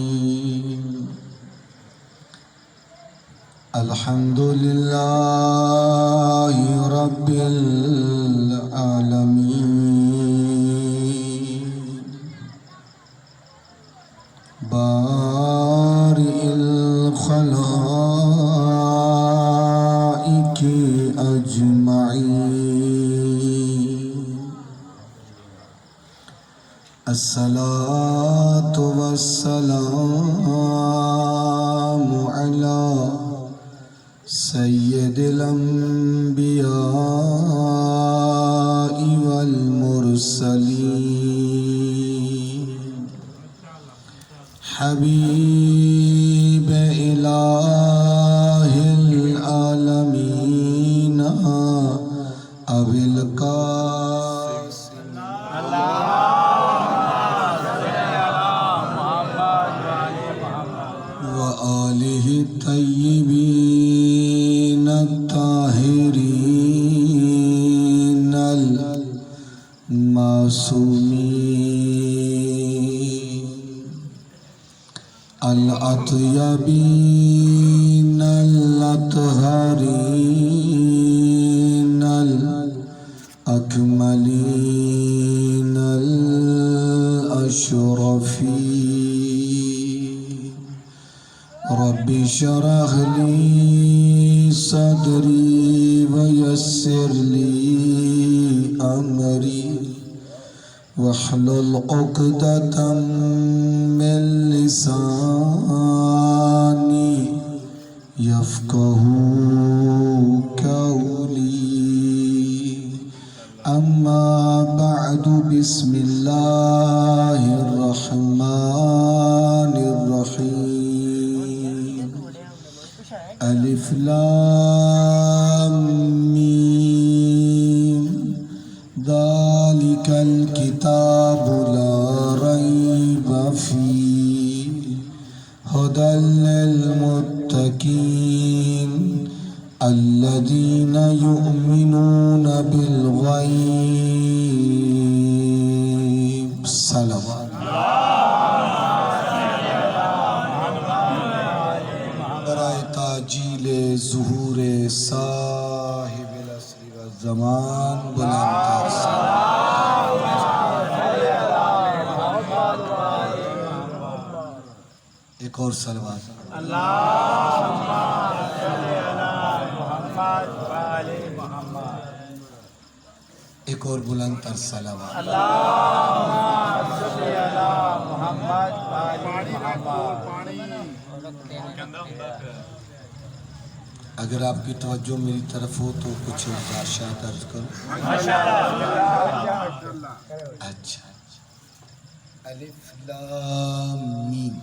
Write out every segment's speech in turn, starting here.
الرحيم الحمد لله رب العالمين بارئ الخلائق أجمعين الصلاة والسلام على سید الانبیاء والمرسلین حبیب الہ العالمین ابی القاسم وآلہ الطیبین الطاہرین المعصومین الاطیبین الاطہرین الاکملین الاشرفین رب اشرح لی صدری ویسر لی امری واحلل عقدۃ من لسانی یفقہوا قولی اما بعد بسم اللہ الرحمن الرحیم الف لام میم ذالک الکتاب لا ریب فیہ ھدی للمتقین الذین یؤمنون بالغیب صلوات برائے تاجیل ظہور صاحب العصر والزمان بلند ایک اور صلوات ایک اور بلند تر صلوات اگر آپ کی توجہ میری طرف ہو تو کچھ ارشاد عرض کرو اچھا الف لام میم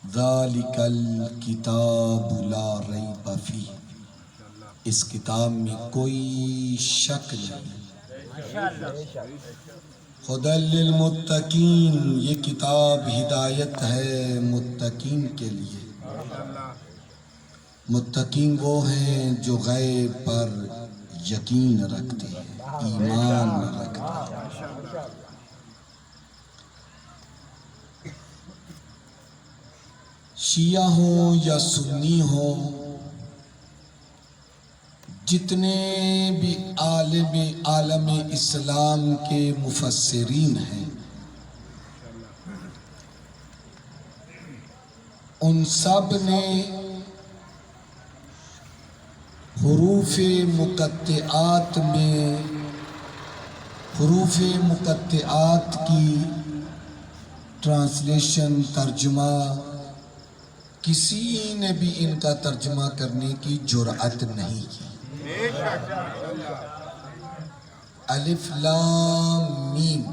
ذالک الکتاب لا ریب فیہ اس کتاب میں کوئی شک نہیں ھدی للمتقین یہ کتاب ہدایت ہے متقین کے لیے متقین وہ ہیں جو غیب پر یقین رکھتے ہیں ایمان رکھتے ہیں شیعہ ہوں یا سنی ہوں جتنے بھی عالم اسلام کے مفسرین ہیں ان سب نے حروف مقطعات کی ٹرانسلیشن ترجمہ کسی نے بھی ان کا ترجمہ کرنے کی جرأت نہیں کی الف لام میم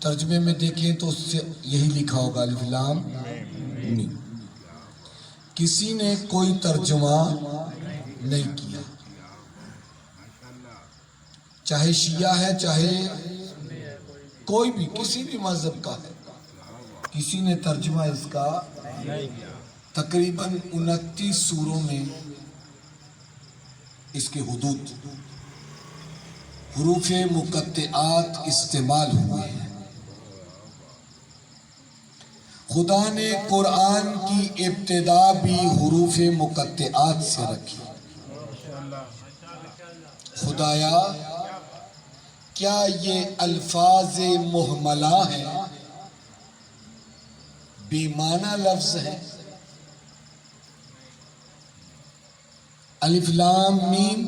ترجمے میں دیکھیں تو اس سے یہی لکھا ہوگا الف لام میم کسی نے کوئی ترجمہ نہیں کیا چاہے شیعہ ہے چاہے کوئی بھی کسی بھی مذہب کا ہے کسی نے ترجمہ اس کا تقریباً 29 سوروں میں اس کے حدود حروف مقطعات استعمال ہوئے ہیں۔ خدا نے قرآن کی ابتدا بھی حروف مقطعات سے رکھی۔ خدایا کیا یہ الفاظ محملہ ہیں، بے معنی لفظ ہیں؟ الف لام میم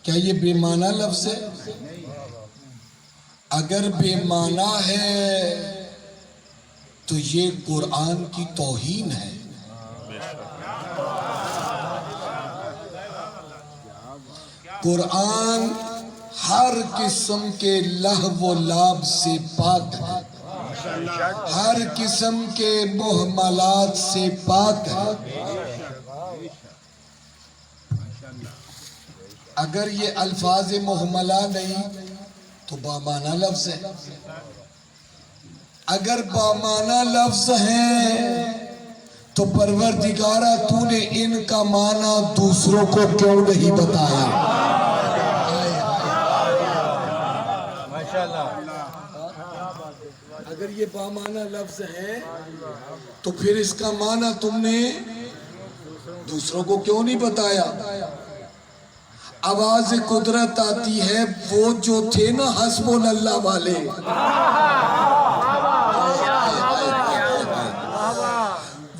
کیا یہ بے معنی لفظ ہے؟ اگر بے معنی ہے تو یہ قرآن کی توہین ہے۔ قرآن ہر قسم کے لہو و لعب سے پاک ہے، ہر قسم کے محملات سے پاک ہے۔ اگر یہ الفاظ محملہ نہیں تو بامعنی لفظ ہے، اگر بامعنی لفظ ہیں تو پروردگارہ تو نے ان کا معنی دوسروں کو کیوں نہیں بتایا؟ اگر یہ بامعنی لفظ ہے تو پھر اس کا معنی تم نے دوسروں کو کیوں نہیں بتایا؟ آواز قدرت آتی ہے، وہ جو تھے نا حسب اللہ والے،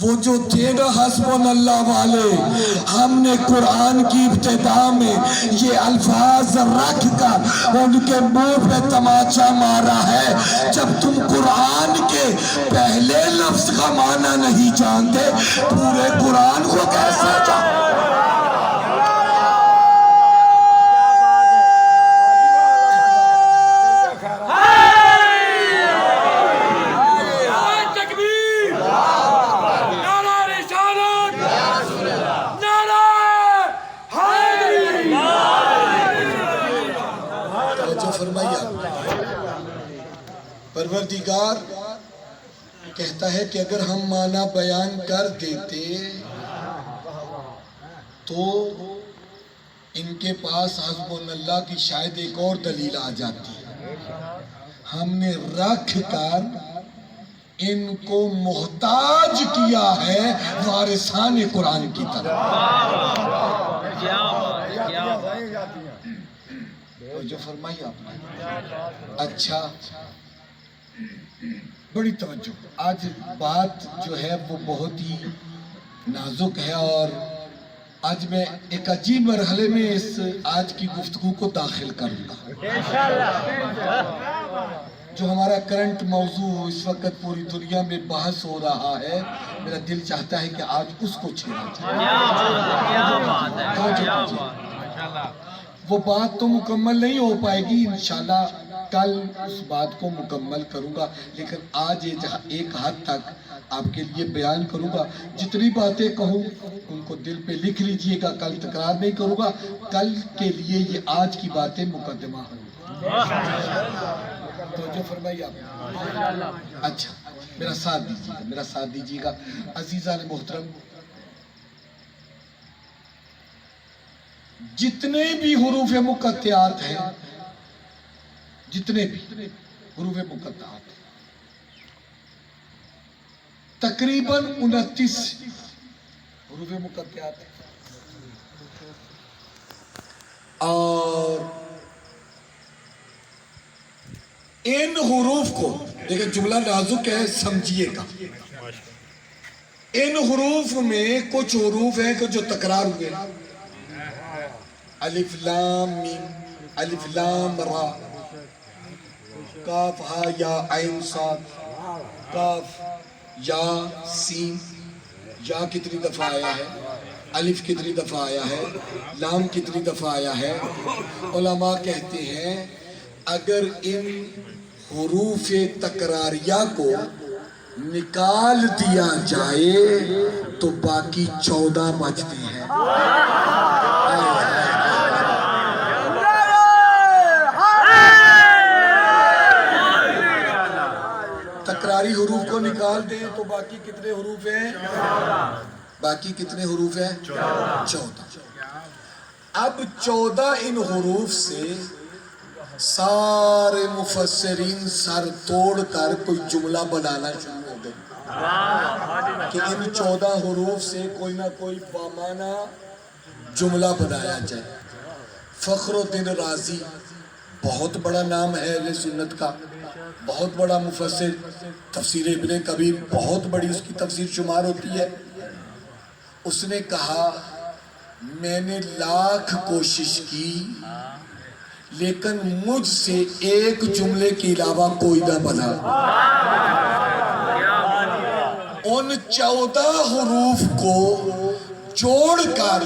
وہ جو تھے نا حسب اللہ والے، ہم نے قرآن کی ابتدا میں یہ الفاظ رکھ کر ان کے منہ پہ تماچا مارا ہے۔ جب تم قرآن کے پہلے لفظ کا معنی نہیں جانتے، پورے قرآن کو کیسے جانتے؟ پروردگار کہتا ہے کہ اگر ہم معنی بیان کر دیتے تو ان کے پاس حسب اللہ کی شاید ایک اور دلیل آ جاتی ہے۔ ہم نے رکھ کر ان کو محتاج کیا ہے وارثان قرآن کی طرح۔ جو فرمائی آپ نے، اچھا بڑی توجہ۔ آج بات جو ہے وہ بہت ہی نازک ہے، اور آج میں ایک عجیب مرحلے میں اس آج کی گفتگو کو داخل کروں گا۔ جو ہمارا کرنٹ موضوع اس وقت پوری دنیا میں بحث ہو رہا ہے، میرا دل چاہتا ہے کہ آج اس کو چھیڑا جائے۔ وہ بات تو مکمل نہیں ہو پائے گی، انشاءاللہ کل اس بات کو مکمل کروں گا، لیکن آج ایک حد تک آپ کے لیے بیان کروں گا۔ جتنی باتیں کہوں ان کو دل پہ لکھ لیجئے گا، کل تکرار نہیں کروں گا، کل کے لیے یہ آج کی باتیں مقدمہ ہوں۔ توجہ فرمائیے آپ۔ اچھا میرا ساتھ دیجئے گا عزیزان محترم۔ جتنے بھی حروف مقطعات ہیں، جتنے بھی حروف مقطعات ہیں، تقریباً 29 حروف مقطعات ہیں، اور ان حروف کو دیکھیں، جملہ نازک ہے، سمجھیے گا۔ ان حروف میں کچھ حروف ہیں کہ جو تکرار ہوئے، الف لام میم، الف لام را، کاف ہا یا عین صاد، کاف یا سین۔ یا کتنی دفعہ آیا ہے، الف کتنی دفعہ آیا ہے، لام کتنی دفعہ آیا ہے۔ علماء کہتے ہیں اگر ان حروف تکراریہ کو نکال دیا جائے تو باقی 14 بچتے ہیں۔ تکراری حروف کو نکال دیں تو باقی کتنے حروف ہیں؟ باقی کتنے حروف ہیں؟ 14۔ اب 14 ان حروف سے سارے مفسرین سر توڑ کر کوئی جملہ بنانا شروع ہو گئے کہ ان 14 حروف سے کوئی نہ کوئی بامانہ جملہ بنایا جائے. فخر الدین رازی بہت بڑا نام ہے اہل سنت کا، بہت بڑا مفسر، تفسیر ابن کبیر بہت بڑی اس کی تفسیر شمار ہوتی ہے. اس نے کہا میں نے لاکھ کوشش کی لیکن مجھ سے ایک جملے کے علاوہ کوئی نہ بنا. ان 14 حروف کو جوڑ کر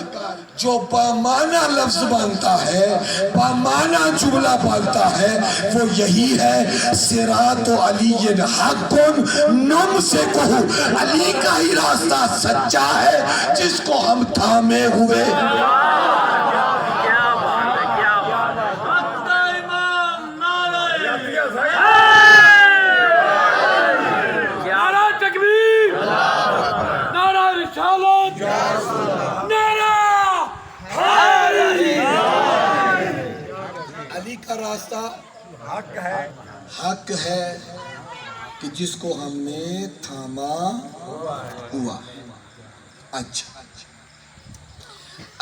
جو بامانہ لفظ بنتا ہے، بامانہ جملہ بنتا ہے، وہ یہی ہے صراط علی حق نمسکہ، علی کا ہی راستہ سچا ہے جس کو ہم تھامے ہوئے. علی کا راستہ حق ہے کہ جس کو ہم نے تھاما ہوا. اچھا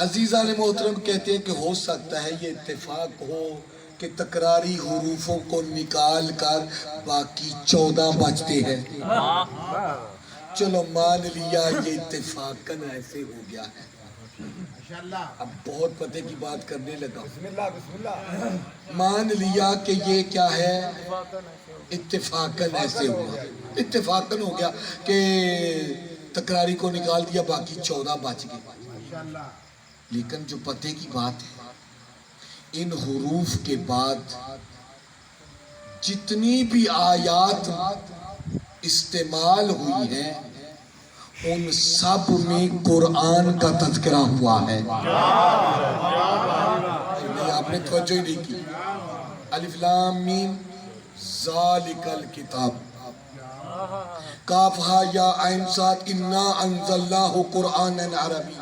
عزیزان محترم کہتے ہیں کہ ہو سکتا ہے یہ اتفاق ہو کہ تکراری حروفوں کو نکال کر باقی 14 بچتے ہیں. چلو مان لیا یہ اتفاقاً ایسے ہو گیا ہے. اب بہت پتے کی بات کرنے لگا. مان لیا کہ یہ کیا ہے، اتفاقاً ایسے ہوا، اتفاقاً ہو گیا کہ تکراری کو نکال دیا باقی 14 بچ گئے. لیکن جو پتے کی بات ہے، ان حروف کے بعد جتنی بھی آیات استعمال ہوئی ہیں ان سب میں قرآن کا تذکرہ ہوا ہے. نہیں آپ نے توجہ ہی نہیں کی. الف لام میم ذالک الکتاب کاف ہا یا عین صاد انا انزلناہ قرآنا عربی.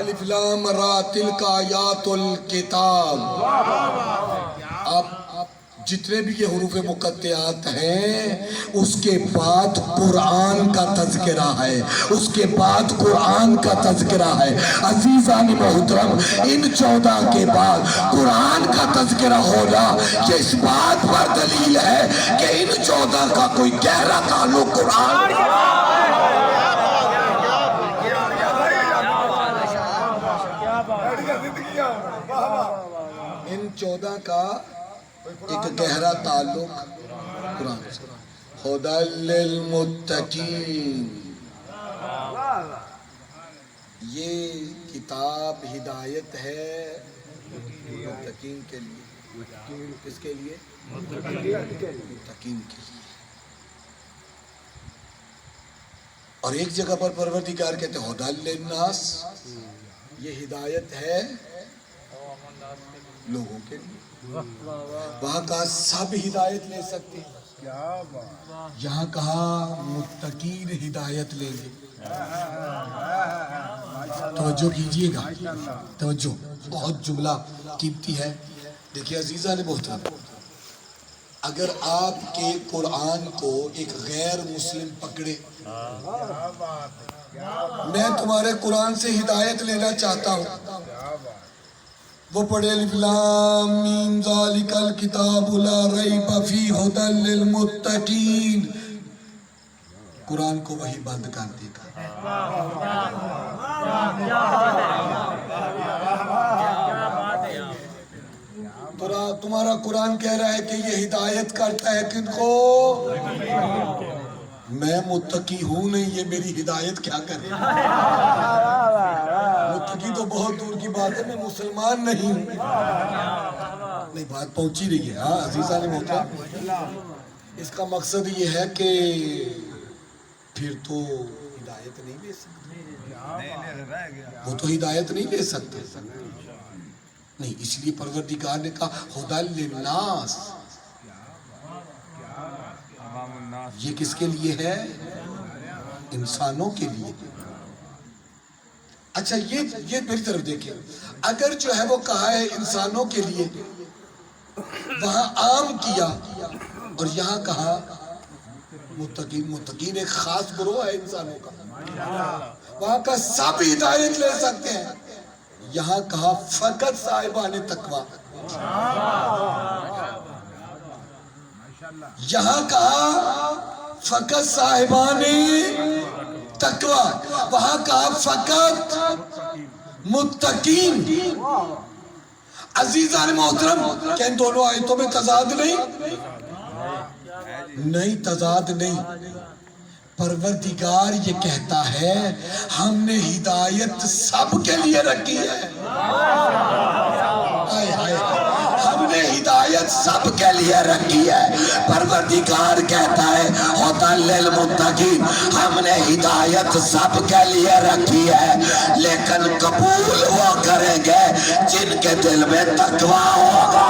الف لام را تلک آیات الکتاب. اب جتنے بھی یہ حروف مقطعات ہیں اس کے بعد قرآن کا تذکرہ ہے، اس کے بعد قرآن کا تذکرہ ہے. عزیزان محترم ان 14 کے بعد قرآن کا تذکرہ ہونا یہ اس بات پر دلیل ہے کہ ان 14 کا کوئی گہرا تعلق قرآن. ان 14 کا ایک گہرا تعلق قرآن سے. ھدی للمتقین، یہ کتاب ہدایت ہے متقین کے لیے. کس کے لیے؟ متقین کے لیے. اور ایک جگہ پر پروردگار کہتے ہیں ھدی للناس، یہ ہدایت ہے لوگوں کے لیے. وہاں کہا سب ہدایت لے سکتے ہیں، یہاں کہا متقین ہدایت لے لے. توجہ کیجئے گا، توجہ، بہت جملہ قیمتی ہے. دیکھیے عزیزان محترم، اگر آپ کے قرآن کو ایک غیر مسلم پکڑے، میں تمہارے قرآن سے ہدایت لینا چاہتا ہوں، وہ پڑھے الف لام میم ذالک الکتاب لا ریب فیہ ھدی للمتقین، قرآن کو وہی بند کر دے گا. تمہارا قرآن کہہ رہا ہے کہ یہ ہدایت کرتا ہے کن کو؟ میں متقی ہوں نہیں، یہ میری ہدایت کیا کرے؟ متقی تو بہت دور کی بات ہے، میں مسلمان نہیں ہوں. نہیں بات پہنچی رہی ہے. ہاں عزیزان محترم، اس کا مقصد یہ ہے کہ پھر تو ہدایت نہیں لے سکتے، وہ تو ہدایت نہیں لے سکتے. نہیں، اس لیے پروردگار نے کہا ھدی للناس، یہ کس کے لیے ہے؟ انسانوں کے لیے. اچھا یہ میری طرف دیکھیں، اگر جو ہے وہ کہا ہے انسانوں کے لیے، وہاں عام کیا، اور یہاں کہا متقین ایک خاص گروہ ہے انسانوں کا، وہاں کا سب ہدایت لے سکتے ہیں، یہاں کہا فقط صاحبان تقوی، یہاں کہا فقط صاحبان تقوی، وہاں کہا فقط متقین۔ عزیزان محترم، کیا ان دونوں آیتوں میں تضاد نہیں تضاد نہیں۔ پروردگار یہ کہتا ہے ہم نے ہدایت سب کے لیے رکھی ہے، ہم نے ہدایت سب کے لیے رکھی ہے۔ پروردگار کہتا ہے ہدی للمتقین، ہم نے ہدایت سب کے لیے رکھی ہے، لیکن قبول وہ کریں گے جن کے دل میں تقوی ہوگا۔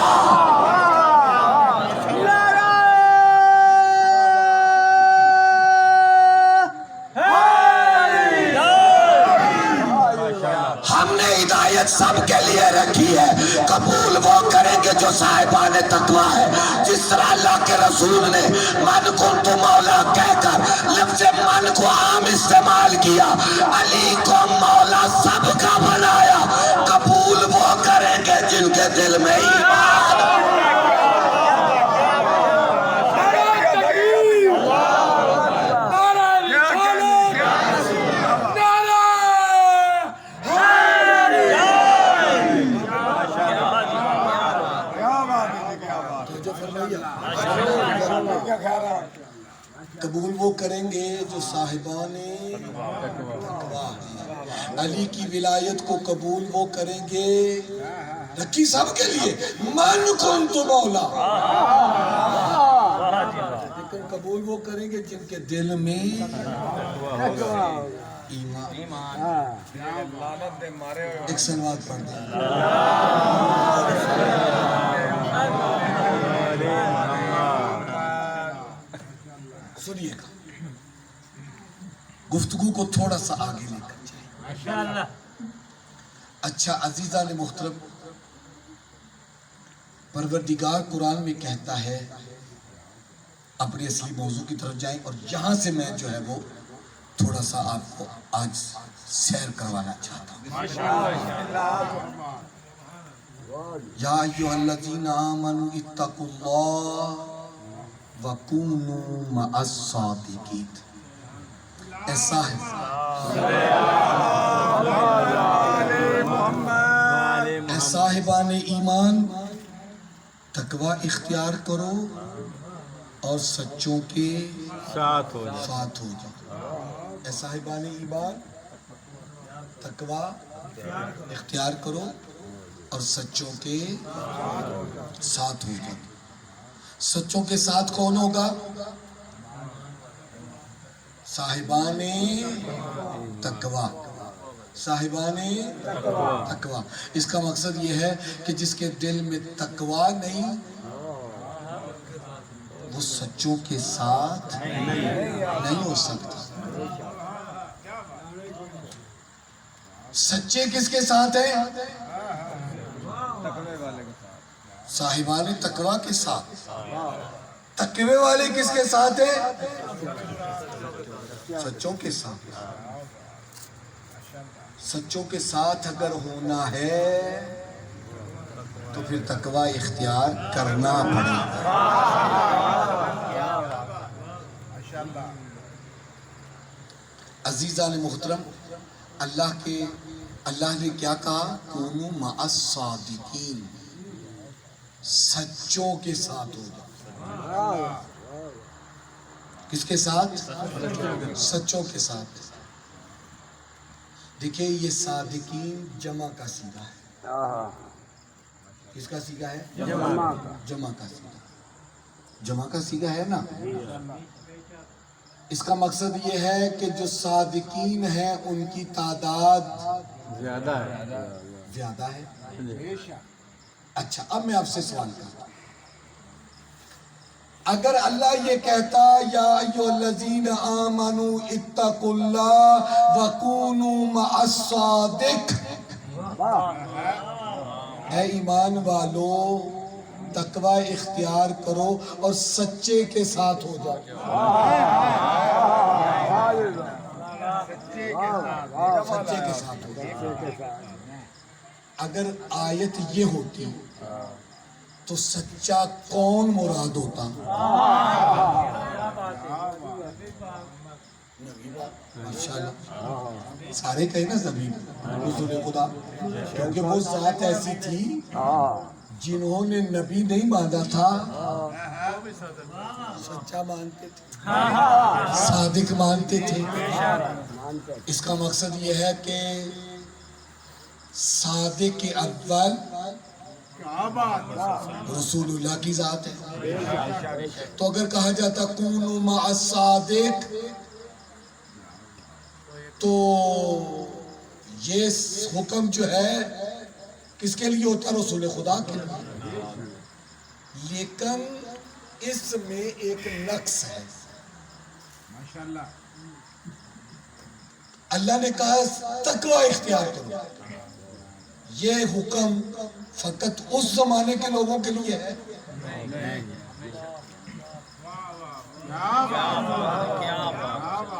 ہم نے ہدایت سب کے لیے رکھی ہے، قبول وہ کریں گے جو صاحبان تقوی ہے۔ جس طرح اللہ کے رسول نے من کنت مولا کہہ کر لفظ من کو عام استعمال کیا، علی کو مولا سب کا بنایا، قبول وہ کریں گے جن کے دل میں ایمان۔ قبول وہ کریں گے جو صاحبان تقوی ہیں۔ علی کی ولایت کو قبول وہ کریں گے، رکھی سب کے لیے، من کنت مولا، لیکن قبول وہ کریں گے جن کے دل میں ایمان۔ ایک سلوات پڑھ دیں۔ سنیے گا، گفتگو کو تھوڑا سا آگے لے کر جائیں۔ اچھا عزیزان محترم، پروردگار قرآن میں کہتا ہے، اپنے اصلی موضوع کی طرف جائیں، اور یہاں سے میں جو ہے وہ تھوڑا سا آپ کو آج سیر کروانا چاہتا ہوں۔ یا ایھا الذین آمنوا اتقوا اللہ وَكُونُوا مَعَ الصَّادِقِينَ۔ ایسا ہے اے صاحبان ایمان، تقوی اختیار کرو اور سچوں کے ساتھ ہو جاؤ۔ اے صاحبان ایمان، تقوی اختیار کرو اور سچوں کے ساتھ ہو جاؤ۔ سچوں کے ساتھ کون ہوگا؟ صاحبان تقوی، صاحبان تقوی۔ اس کا مقصد یہ ہے کہ جس کے دل میں تقوی نہیں، وہ سچوں کے ساتھ نہیں ہو سکتا۔ سچے کس کے ساتھ ہیں؟ صاحبان تقوی کے ساتھ۔ تقوی والے کس کے ساتھ ہیں؟ سچوں کے ساتھ۔ سچوں کے ساتھ اگر ہونا ہے تو پھر تقوی اختیار کرنا پڑے گا۔ عزیزان محترم، اللہ نے کیا کہا؟ کونوا مع الصادقین، سچوں کے ساتھ ہو جاؤ۔ کس کے ساتھ؟ سچوں کے ساتھ۔ دیکھیں یہ صادقین جمع کا صیغہ ہے۔ کس کا صیغہ ہے؟ جمع کا صیغہ۔ جمع کا صیغہ ہے نا؟ اس کا مقصد یہ ہے کہ جو صادقین ہیں ان کی تعداد زیادہ ہے۔ اچھا اب میں آپ سے سوال کرتا ہوں، اگر اللہ یہ کہتا یا ایھا الذین آمنوا اتقوا اللہ وکونوا مع الصادق، اے ایمان والو تقوی اختیار کرو اور سچے کے ساتھ ہو جاؤ. سچے کے ساتھ ہو جاؤ. اگر آیت یہ ہوتی تو سچا کون مراد ہوتا؟ ماشاءاللہ سارے کہیں نا زبیب حضور خدا، کیونکہ وہ ذات ایسی تھی جنہوں نے نبی نہیں مانا تھا، سچا مانتے تھے، صادق مانتے تھے. اس کا مقصد یہ ہے کہ صادق اول رسول اللہ کی ذات ہے. تو اگر کہا جاتا کونوا مع الصادق تو یہ حکم جو ہے کس کے لیے ہوتا؟ رسول خدا کے لیے. لیکن اس میں ایک نقص ہے. اللہ نے کہا تقوی اختیار کرو. یہ حکم فقط اس زمانے کے لوگوں کے لیے ہے.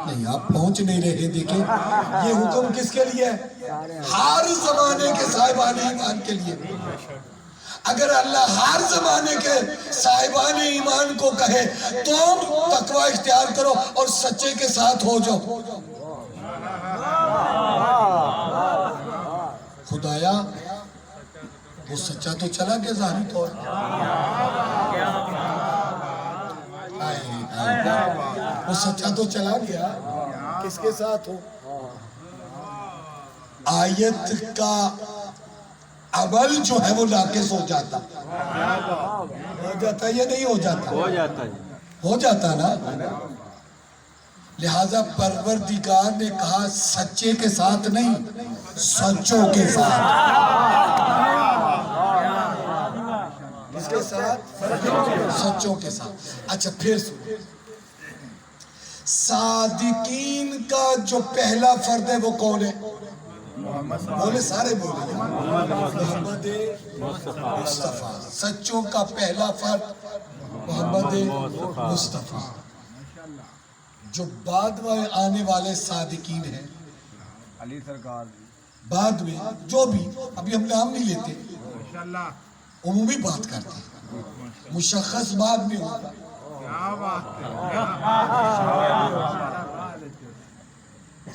نہیں آپ پہنچ نہیں رہے. دیکھیں یہ حکم کس کے لیے ہے؟ ہر زمانے کے صاحبان ایمان کے لیے. اگر اللہ ہر زمانے کے صاحبان ایمان کو کہے تم تقوی اختیار کرو اور سچے کے ساتھ ہو جاؤ، خدایا وہ سچا تو چلا گیا ظاہری طور. وہ سچا تو چلا گیا، کس کے ساتھ ہو؟ آیت کا عمل جو ہے وہ ناقص ہو جاتا. ہو جاتا یا نہیں ہو جاتا؟ ہو جاتا نا. لہذا پروردگار نے کہا سچے کے ساتھ نہیں، سچوں کے ساتھ. کس کے ساتھ؟ سچوں کے ساتھ. اچھا پھر سنو، صادقین کا جو پہلا فرد ہے وہ کون ہے؟ بولے سارے بولے محمد مصطفیٰ. سچوں کا پہلا فرد محمد مصطفیٰ. جو بعد میں آنے والے صادقین ہیں علی سرکار بعد میں جو بھی، ابھی ہم نام نہیں لیتے، عمومی بات کرتے ہیں، مشخص بعد میں ہوگا.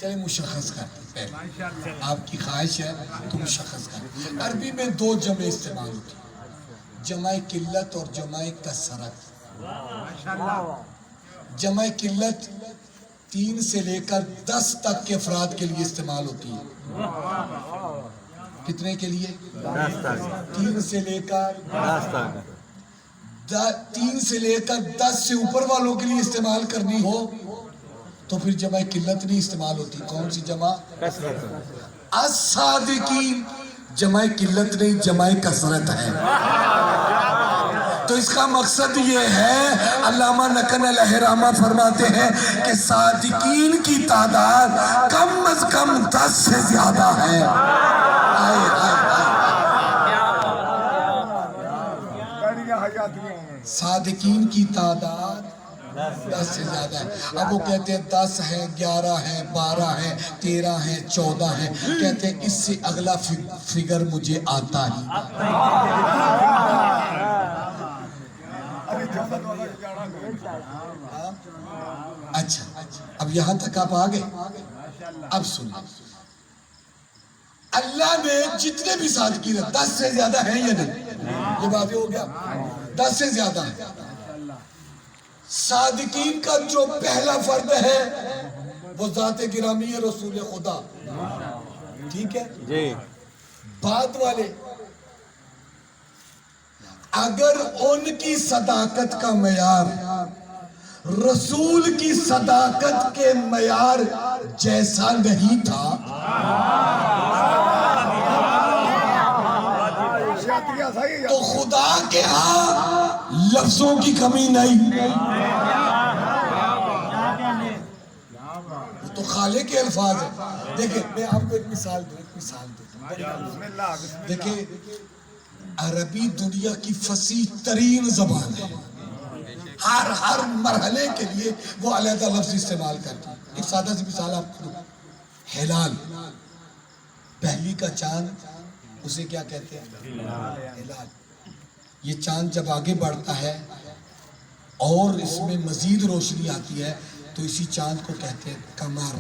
چلے مشخص کرتے ہیں، آپ کی خواہش ہے تو مشخص کرتے. عربی میں دو جمع استعمال ہوتی ہیں، جمع قلت اور جمع کثرت. جمع قلت 3 سے لے کر 10 تک کے افراد کے لیے استعمال ہوتی ہے. کتنے کے لیے؟ 10 تک. 3 سے لے کر 10 تک. 3 سے لے کر 10 سے اوپر والوں کے لیے استعمال کرنی ہو تو پھر جمع قلت نہیں استعمال ہوتی. کون سی جمع؟ کثرت. الصادقین جمع قلت نہیں، جمع کثرت ہے. تو اس کا مقصد یہ ہے، علامہ نقن الحرامہ فرماتے ہیں کہ صادقین کی تعداد کم از کم 10 سے زیادہ ہے. صادقین کی تعداد 10 سے زیادہ ہے. اب وہ کہتے ہیں 10 ہیں، 11 ہیں، 12 ہیں، 13 ہیں، 14 ہیں. کہتے ہیں اس سے اگلا فگر مجھے آتا ہی. اچھا اب یہاں تک آپ آگئے. اب سنیں، اللہ نے جتنے بھی صادقین ہیں 10 سے زیادہ ہیں یا نہیں؟ یہ واضح ہو گیا، 10 سے زیادہ ہیں. صادقین کا جو پہلا فرد ہے وہ ذات گرامی ہے رسول خدا. ٹھیک ہے جی. بعد والے اگر ان کی صداقت کا معیار رسول کی صداقت کے معیار جیسا نہیں تھا تو خدا کے ہاں لفظوں کی کمی نہیں، وہ تو خالق کے الفاظ ہیں۔ دیکھیں میں آپ کو ایک مثال دوں، بسم اللہ بسم اللہ۔ دیکھیں عربی دنیا کی فصیح ترین زبان ہے، ہر مرحلے کے لیے وہ علیحدہ لفظ استعمال کرتی ہے۔ ایک سادہ سی مثال آپ کو دوں، ہلال، پہلی کا چاند اسے کیا کہتے ہیں؟ ہلال۔ یہ چاند جب آگے بڑھتا ہے اور اس میں مزید روشنی آتی ہے تو اسی چاند کو کہتے ہیں قمر۔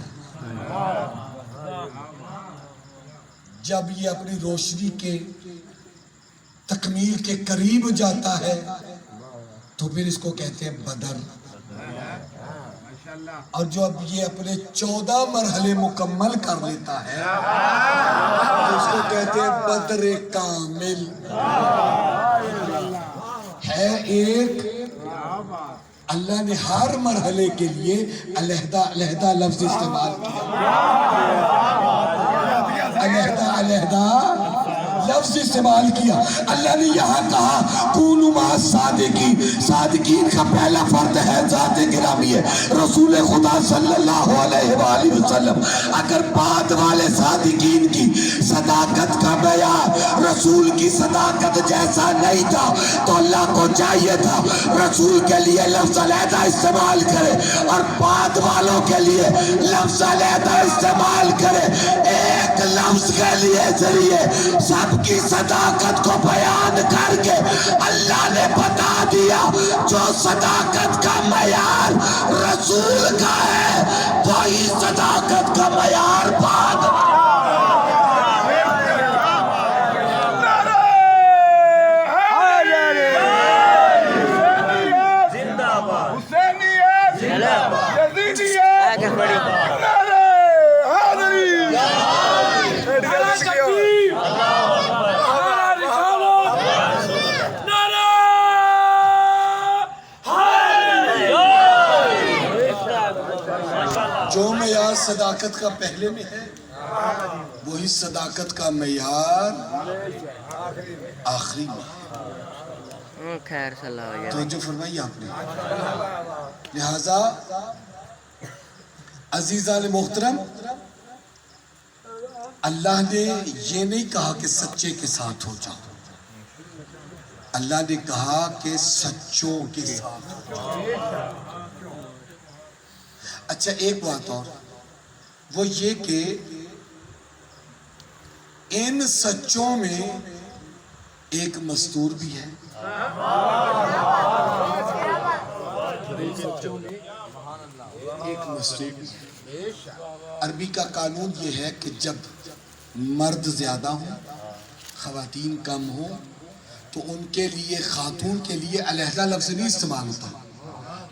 جب یہ اپنی روشنی کے تکمیل کے قریب جاتا ہے تو پھر اس کو کہتے ہیں بدر، اور جب یہ اپنے 14 مرحلے مکمل کر لیتا ہے تو اس کو کہتے ہیں بدر کامل۔ ہے ایک، اللہ نے ہر مرحلے کے لیے علیحدہ علیحدہ لفظ استعمال کیا، علیحدہ علیحدہ لفظ استعمال کیا۔ اللہ نے یہاں کہا کونوا مع صادقین، صادقین کا پہلا فرد ہے ذات گرامی ہے رسول خدا صلی اللہ علیہ وآلہ وسلم۔ اگر بعد والے صادقین کی صداقت کا معیار رسول کی صداقت جیسا نہیں تھا تو اللہ کو چاہیے تھا رسول کے لیے لفظ علیحدہ استعمال کرے اور بعد والوں کے لیے لفظ علیحدہ استعمال کرے۔ ایک لفظ کے لیے ذریعے سب کی صداقت کو بیان کر کے اللہ نے بتا دیا جو صداقت کا معیار رسول کا ہے وہی صداقت کا معیار بعد جو معیار صداقت کا پہلے میں ہے وہی صداقت کا معیار آخری میں۔ خیر صلی اللہ علیہ وسلم۔ توجہ فرمائی آپ نے۔ لہذا عزیزان محترم، اللہ نے یہ نہیں کہا کہ سچے کے ساتھ ہو جاؤ، اللہ نے کہا کہ سچوں کے ساتھ ہو جاؤ۔ اچھا ایک بات اور، وہ یہ کہ ان سچوں میں ایک مستور بھی ہے، ایک مستور بھی ہے۔ عربی کا قانون یہ ہے کہ جب مرد زیادہ ہوں خواتین کم ہوں تو ان کے لیے خاتون کے لیے علیحدہ لفظ نہیں استعمال ہوتا،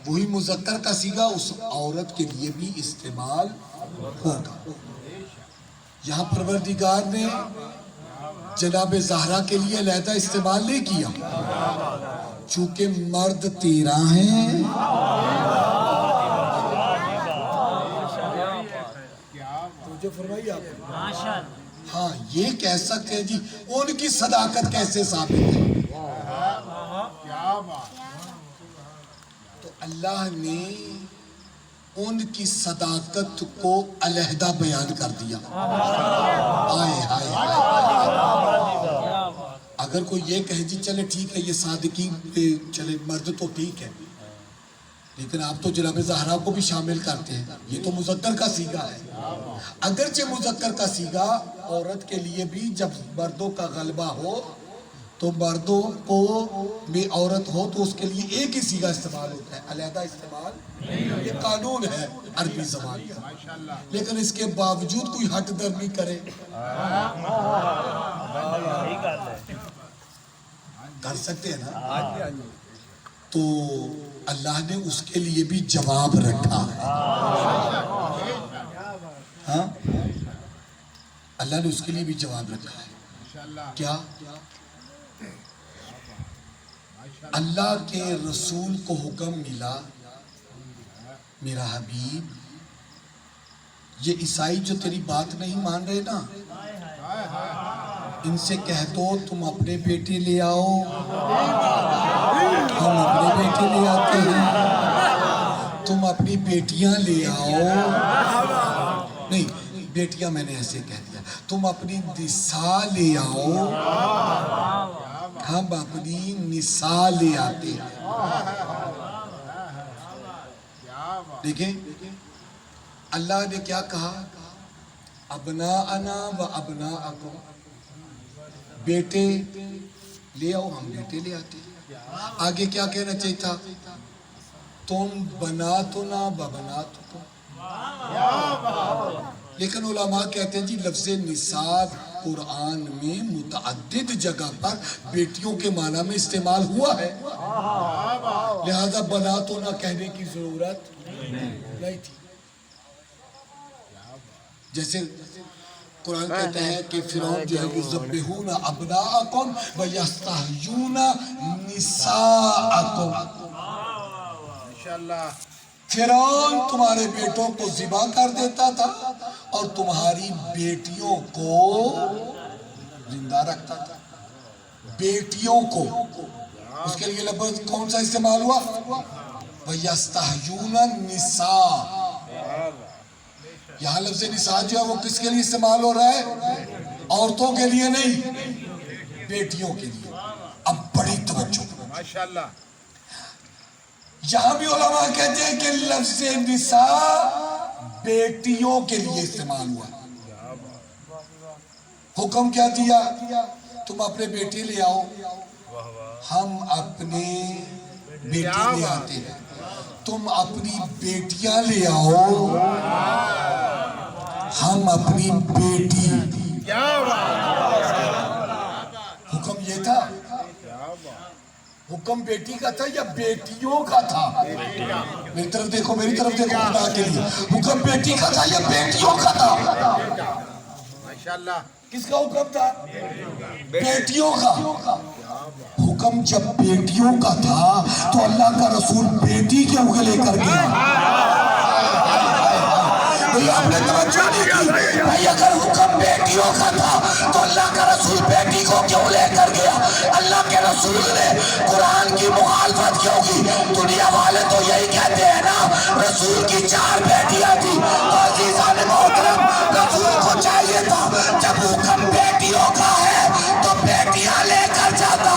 وہی مذکر کا صیغہ اس عورت کے لیے بھی استعمال ہوگا۔ یہاں پروردگار نے جناب زہرا کے لیے علیحدہ استعمال نہیں کیا چونکہ مرد 13 ہیں، توجہ فرمائی آپ نے۔ ہاں یہ کہہ سکتے ہیں جی ان کی صداقت کیسے ثابت ہے، تو اللہ نے ان کی صداقت کو علیحدہ بیان کر دیا۔ آئے آئے اگر کوئی یہ کہے جی چلے ٹھیک ہے یہ صادقین پہ چلے مرد تو ٹھیک ہے لیکن آپ تو جناب زہرا کو بھی شامل کرتے ہیں، یہ تو مذکر کا صیغہ ہے۔ اگرچہ مذکر کا صیغہ عورت کے لیے بھی جب مردوں کا غلبہ ہو تو مردوں کو میں عورت ہو تو اس کے لیے ایک ہی صیغہ استعمال ہوتا ہے، علیحدہ استعمال، یہ قانون ہے عربی زبان کا۔ لیکن اس کے باوجود کوئی ہٹ درمی کرے، کر سکتے ہیں نا، تو اللہ نے اس کے لیے بھی جواب رکھا ہے۔ ہاں اللہ نے اس کے لیے بھی جواب رکھا ہے۔ کیا؟ اللہ کے رسول کو حکم ملا میرا حبیب یہ عیسائی جو تیری بات نہیں مان رہے نا ان سے کہہ دو تم اپنے بیٹے لے آؤ، ہم اپنی بیٹیاں لے آؤ. نہیں, بیٹیاں میں نے ایسے کہہ دیا. تم اپنی نساء لے آؤ. ہم اپنی نساء لے آتے ہیں. دیکھیں اللہ نے کیا کہا, ابناءنا و ابناءکم, بیٹے لے آؤ, ہم بیٹے لے آتے ہیں. آگے کیا کہنا چاہیے تھا, تم بناتنا و بناتکم. لیکن علماء کہتے ہیں جی لفظ نساء قرآن میں متعدد جگہ پر بیٹیوں کے معنی میں استعمال ہوا ہے, لہذا بناتنا کہنے کی ضرورت نہیں تھی. جیسے قرآن کہتا ہے کہ فرعون جو ہے یذبحون ابناءکم و یستحیون نساءکم. ماشاءاللہ. فرعون تمہارے بیٹوں کو ذبح کر دیتا تھا اور تمہاری بیٹیوں کو زندہ رکھتا تھا. بیٹیوں کو, اس کے لیے لفظ کون سا استعمال ہوا, وَيَسْتَحْيُونَ النِّسَاءَ. یہاں لفظ نساء جو ہے وہ کس کے لیے استعمال ہو رہا ہے, عورتوں کے لیے نہیں, بیٹیوں کے لیے. اب بڑی توجہ, ماشاءاللہ. یہاں بھی علماء کہتے ہیں کہ لفظ نساء بیٹیوں کے لیے استعمال ہوا. حکم کیا دیا, تم اپنے بیٹے لے آؤ, ہم اپنے بیٹے لے آتے ہیں. تم اپنی بیٹیاں لے آؤ, ہم اپنی بیٹی. حکم یہ تھا, حکم بیٹی کا تھا یا بیٹیوں کا تھا؟ میری طرف دیکھو, میری طرف دیکھو خدا کے لیے. حکم بیٹی کا تھا یا بیٹیوں کا تھا؟ ماشاءاللہ. کس کا حکم تھا؟ بیٹیوں کا. حکم جب بیٹیوں کا تھا تو اللہ کا رسول بیٹی کیوں کے لے کر گیا؟ آپ نے توجہ نہیں کی بھائی. اگر حکم بیٹیوں کا تھا تو اللہ کا رسول بیٹی کو کیوں لے کر گیا؟ اللہ کے رسول نے قرآن کی مخالفت کیوں کی؟ دنیا والے تو یہی کہتے ہیں نا, رسول کی 4 بیٹیاں تھی. عزیزان محترم, رسول کو چاہیے تھا جب حکم بیٹیوں کا ہے تو بیٹیاں لے کر جاتا.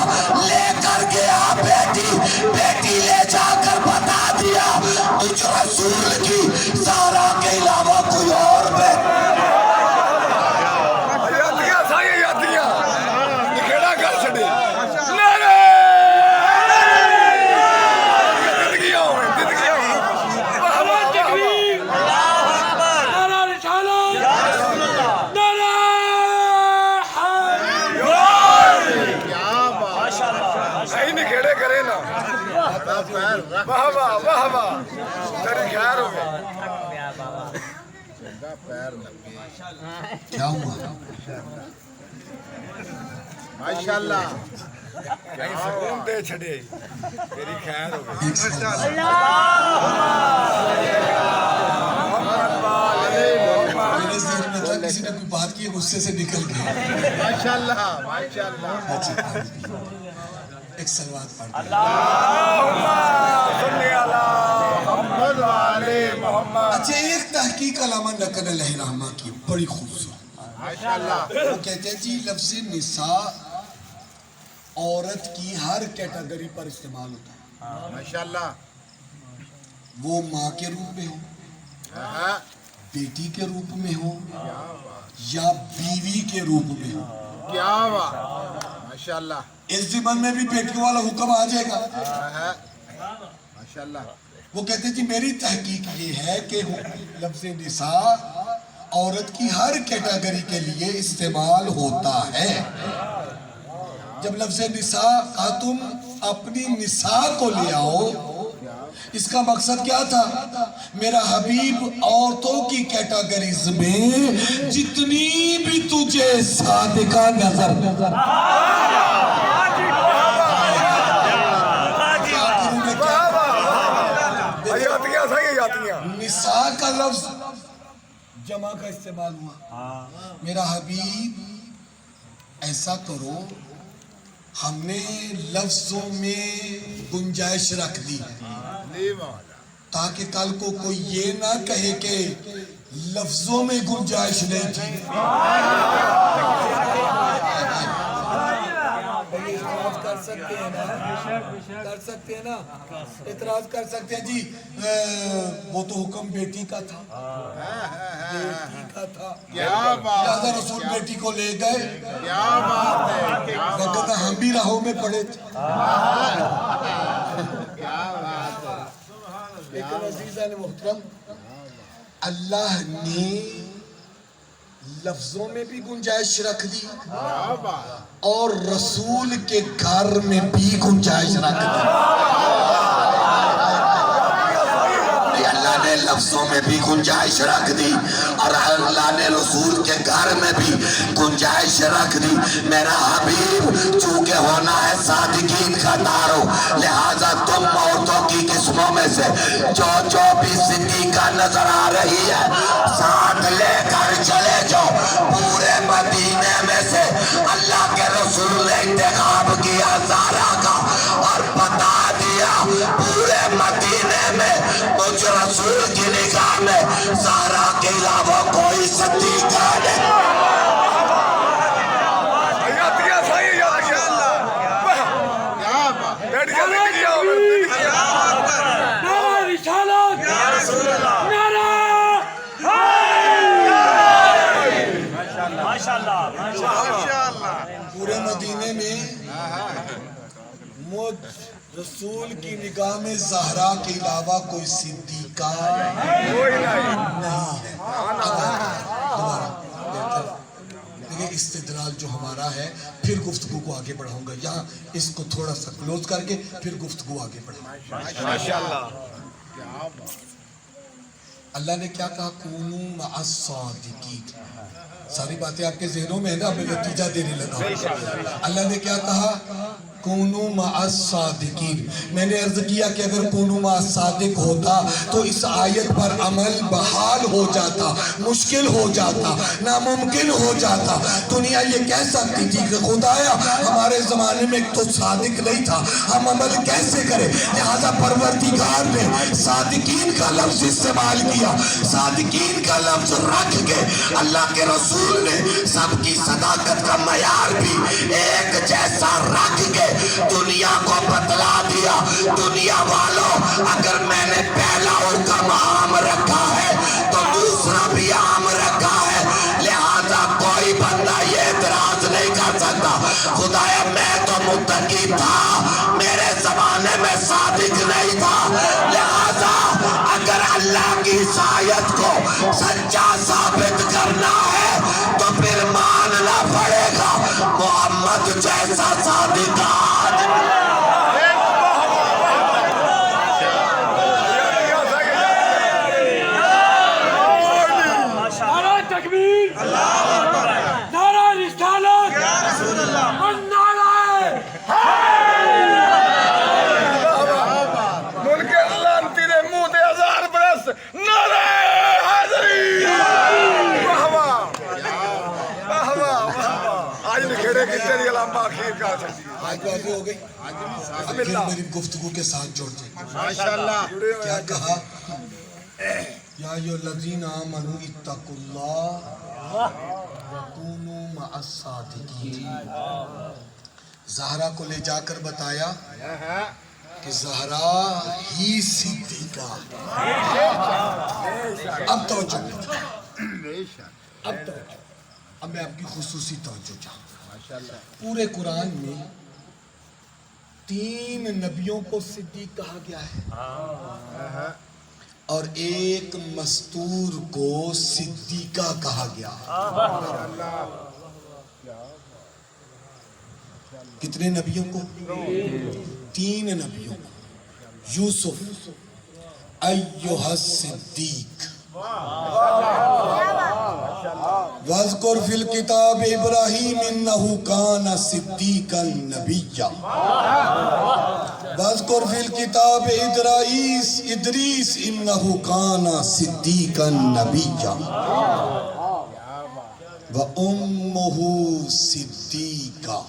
لے کر گیا بیٹی, بیٹی لے جا کر بتا دیا تجھ رسول کی سارا کے علاوہ کوئی اور کیا ہوا؟ ماشاءاللہ. سکون دے چھڑے, میری خیر ہو گئی. میرے ذہن میں تھا کسی نے کوئی بات کی, غصے سے نکل گیا. ماشاءاللہ. ماشاءاللہ. ایک سلوات پڑھ. اچھا, ایک تحقیق علامہ نقل علیہ رحمہ کی بڑی خوبصورت. وہ کہتے ہیں جی لفظ نساء عورت کی ہر کیٹیگری پر استعمال ہوتا ہے. ماشاءاللہ. وہ ماں کے روپ میں ہو, بیٹی کے روپ میں ہو, یا بیوی کے روپ میں ہو. کیا بات. ماشاءاللہ. اس زمانے میں بھی بیٹیوں والا حکم آ جائے گا. ماشاءاللہ. وہ کہتے ہیں جی میری تحقیق یہ ہے کہ لفظ نساء عورت کی ہر کیٹیگری کے لیے استعمال ہوتا ہے. جب لفظ نساء کہا تم اپنی نساء کو لے آؤ, اس کا مقصد کیا تھا؟ میرا حبیب عورتوں کی کیٹیگریز میں جتنی بھی تجھے صادقہ نظر نساء کا لفظ جمع کا استعمال ہوا. میرا حبیب ایسا کرو, ہم نے لفظوں میں گنجائش رکھ دی. تاکہ کل کو کوئی یہ نہ کہے کہ لفظوں میں گنجائش نہیں تھی. اعتراض کر سکتے ہیں نا, کر سکتے ہیں نا, اعتراض کر سکتے ہیں جی وہ تو حکم بیٹی کا تھا, بیٹی کا تھا, لہذا رسول بیٹی کو لے گئے, وقت ہم بھی راہوں میں پڑے تھے. لیکن عزیزان محترم, اللہ نے لفظوں میں بھی گنجائش رکھ دی اور رسول کے گھر میں بھی گنجائش رکھ دی. اللہ نے لفظوں میں بھی گنجائش رکھ دی اور اللہ نے رسول کے گھر میں بھی گنجائش رکھ دی. میرا حبیب چونکہ ہونا ہے صادقین کا دارو, لہذا تم عورتوں کی قسموں میں سے جو بھی صدیقہ نظر آ رہی ہے ساتھ لے کر چلے جاؤ. پورے مدینے میں سے اللہ کے رسول نے انتخاب کیا زہرا کا اور بتا دیا پورے مدینے میں مجھ رسول کی نگاہ میں زہرا کے علاوہ کوئی صدیقہ نہیں. پورے مدینے میں مجھ رسول کی نگاہ میں زہرا کے علاوہ کوئی صدیقہ نہیں ہے. دیکھیں استدلال جو ہمارا ہے, پھر گفتگو کو آگے بڑھاؤں گا. یہاں اس کو تھوڑا سا کلوز کر کے پھر گفتگو آگے بڑھاؤں. اللہ نے کیا کہا, کونو مع الصادقین. ساری باتیں آپ کے ذہنوں میں ہے نا, میں نتیجہ دینے لگا. اللہ نے کیا کہا, کونو مع الصادقین. میں نے عرض کیا کہ اگر کونو مع الصادق ہوتا تو اس آیت پر عمل بحال ہو جاتا, مشکل ہو جاتا, ناممکن ہو جاتا. دنیا یہ کہہ سکتی تھی کہ خدایا ہمارے زمانے میں تو صادق نہیں تھا, ہم عمل کیسے کریں. لہذا پروردگار نے صادقین کا لفظ استعمال کیا. صادقین کا لفظ رکھ کے اللہ کے رسول نے سب کی صداقت کا معیار بھی ایک جیسا رکھ کے دنیا کو بتلا دیا. دنیا والوں, اگر میں نے پہلا حکم عام رکھا ہے تو دوسرا بھی عام رکھا ہے, لہذا کوئی بندہ یہ اعتراض نہیں کر سکتا خدایا میں تو متقی تھا, میرے زمانے میں صادق نہیں تھا. لہذا اگر اللہ کی آیت کو سچا ثابت کرنا ہے تو پھر ماننا پڑے گا محمد جیسا صادق آدمی. نعرہ تکبیر, نعرہ رسالت, اور نعرہ ملک لانتی دے منہ دے 1000 برس نعرہ حیدری. آج نکھڑے کی تیری علامہ اخیر کا سکتی. آج باتیں ہو گئی, پھر میری گفتگو کے ساتھ جوڑتے. ماشاءاللہ. کیا کہا, یا ایھا الذین آمنوا اتقوا اللہ وکونوا مع الصادقین. زہرا کو لے جا کر بتایا کہ زہرا ہی صدیقہ. اب توجہ, اب میں آپ کی خصوصی توجہ چاہوں. پورے قرآن میں 3 نبیوں کو صدیق کہا گیا ہے اور ایک مستور کو صدیقہ کہا گیا. کتنے نبیوں کو؟ 3 نبیوں کو. یوسف ایھا الصدیق, واذکر فی الکتاب ابراہیم انہ کان صدیقا نبیا. واذکر فی الکتاب ادریس انہ کان صدیقا نبیا وامہ صدیقہ.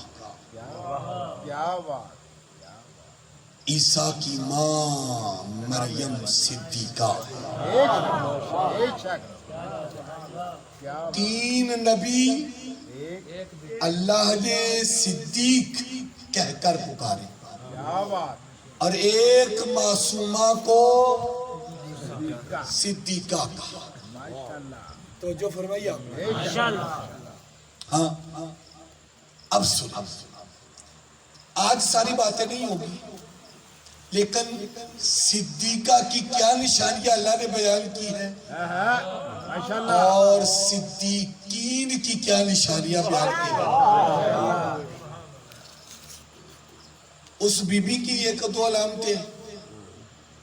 عیسیٰ کی ماں مریم صدیقہ. تین نبی اللہ نے صدیق کہہ کر پکارے اور ایک معصومہ کو صدیقہ کہا. تو جو فرمائی آپ نے. ہاں اب سن، آج ساری باتیں نہیں ہوگی، لیکن صدیقہ کی کیا نشانیاں اللہ نے بیان کی ہے اور صدیقین کی کیا نشانیاں بیان کی ہیں. اس بی بی کی ایک دو علامتیں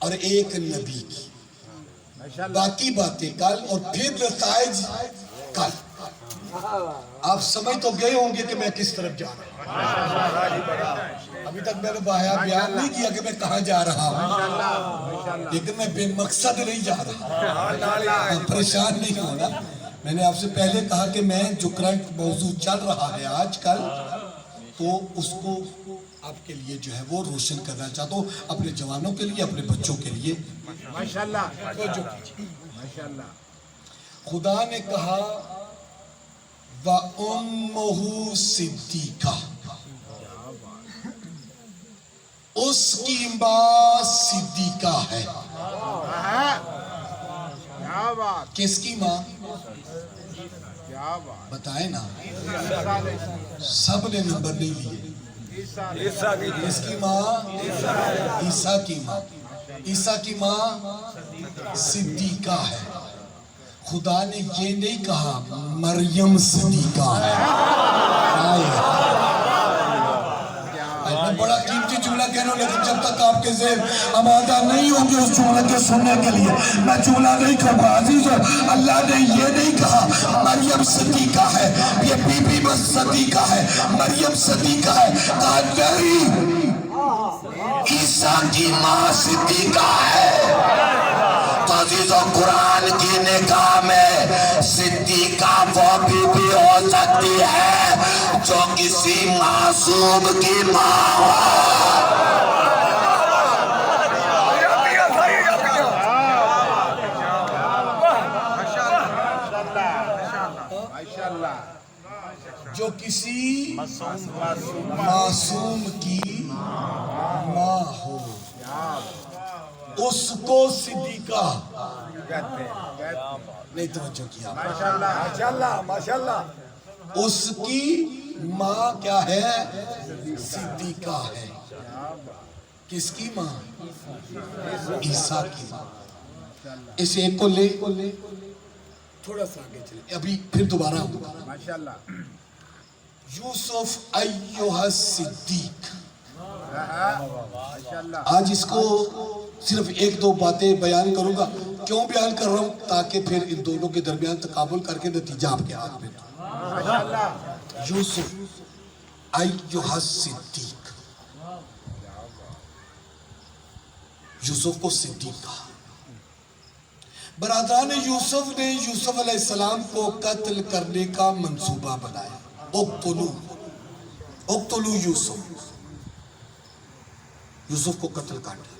اور ایک نبی کی. باقی باتیں کل اور پھر نتائج کل. آپ سمجھ تو گئے ہوں گے کہ میں کس طرف جا رہا ہوں. ابھی تک میں نے بیان نہیں کیا کہ میں کہاں جا رہا ہوں، لیکن میں بے مقصد نہیں جا رہا. پریشان نہیں ہونا. میں نے آپ سے پہلے کہا کہ میں جو کرنٹ موضوع چل رہا ہے آج کل، تو اس کو آپ کے لیے جو ہے وہ روشن کرنا چاہتا ہوں، اپنے جوانوں کے لیے، اپنے بچوں کے لیے. خدا نے کہا وَأُمُّهُ صِدِّیقَةٌ، اس کی ماں صدیقہ ہے. کس کی ماں؟ بتائیں نا، سب نے نمبر نہیں لیے. اس کی ماں عیسیٰ کی ماں. عیسیٰ کی ماں صدیقہ ہے. خدا نے یہ نہیں کہا مریم صدیقہ ہے. میں بڑا قیمتی جملہ کہہ رہا ہوں، لیکن جب تک آپ کے ذہن آمادہ نہیں ہوں گے اس جملے کے سننے کے لیے میں جملہ نہیں کروں. عزیزو، اللہ نے یہ نہیں کہا مریم صدیقہ ہے، یہ بی بی بس صدیقہ ہے، مریم صدیقہ ہے. کہا نہیں، عیسیٰ کی ماں صدیقہ ہے. تو عزیزو، قرآن کی نگاہ میں صدیقہ وہ بی بی ہو سکتی ہے جو کسی معصوم کی ماں ہو. جو کسی معصوم کی ماں ہو اس کو صدیقہ نہیں. توجہ کیا؟ ماشاءاللہ. اس کی ماں کیا ہے؟ صدیقہ ہے. کس کی ماں؟ عیسیٰ کی ماں. اس ایک کو لے تھوڑا سا آگے چلے، ابھی پھر دوبارہ ہوگا. یوسف ایہا الصدیق. آج اس کو صرف ایک دو باتیں بیان کروں گا. کیوں بیان کر رہا ہوں؟ تاکہ پھر ان دونوں کے درمیان تقابل کر کے نتیجہ آپ کے ہاتھ میں. یوسف ایہا الصدیق، یوسف کو صدیق کہا. برادران یوسف نے یوسف علیہ السلام کو قتل کرنے کا منصوبہ بنایا. اقتلوا یوسف، یوسف کو قتل کر دیا.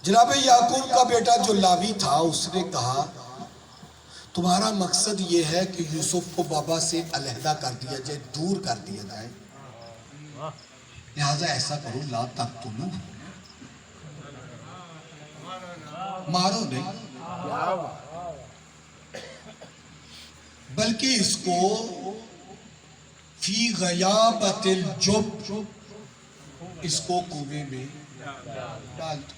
جناب یعقوب کا بیٹا جو لاوی تھا اس نے کہا تمہارا مقصد یہ ہے کہ یوسف کو بابا سے علیحدہ کر دیا جائے، دور کر دیا جائے، لہذا ایسا کرو لا تقتلوہ، مارو نہیں، بلکہ اس کو فی غیابت الجب، اس کو کنویں میں ڈال دو.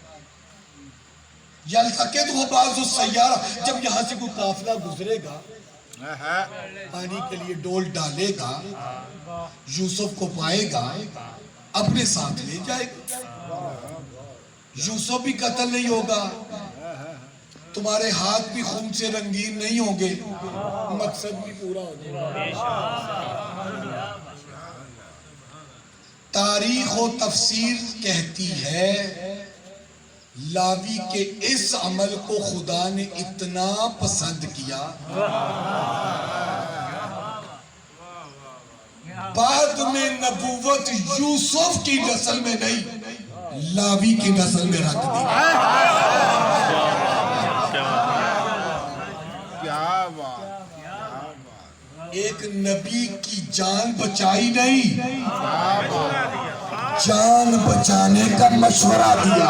یلتقطہ بعض السیارہ، جب یہاں سے کوئی قافلہ گزرے گا پانی کے لیے ڈول ڈالے گا، یوسف کو پائے گا، اپنے ساتھ لے جائے گا. یوسف بھی قتل نہیں ہوگا، تمہارے ہاتھ بھی خون سے رنگین نہیں ہوں گے، مقصد بھی پورا ہو جائے گا. تاریخ و تفسیر کہتی ہے لاوی کے اس عمل کو خدا نے اتنا پسند کیا، بعد میں نبوت یوسف کی نسل میں نہیں لاوی کی نسل میں رکھ دی. ایک نبی کی جان بچائی نہیں، جان بچانے کا مشورہ دیا،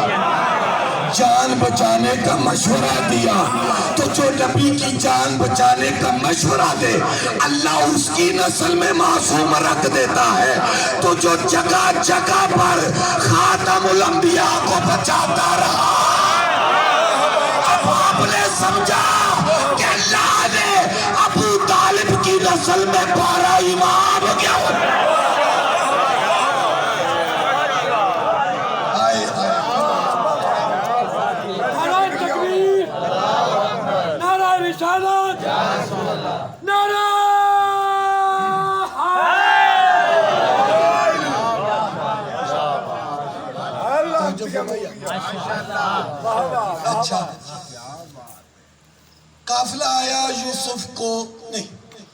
جان بچانے کا مشورہ دیا. تو جو نبی کی جان بچانے کا مشورہ دے اللہ اس کی نسل میں معصوم رکھ دیتا ہے. تو جو جگہ جگہ پر خاتم الانبیاء کو بچاتا رہا، اب آپ نے سمجھا کہ اللہ نے ابو طالب کی نسل میں 12 امام کیا نعرہ تکبیر، نعرہ رسالت، نعرہ اچھا قافلہ آیا یوسف کو نہیں.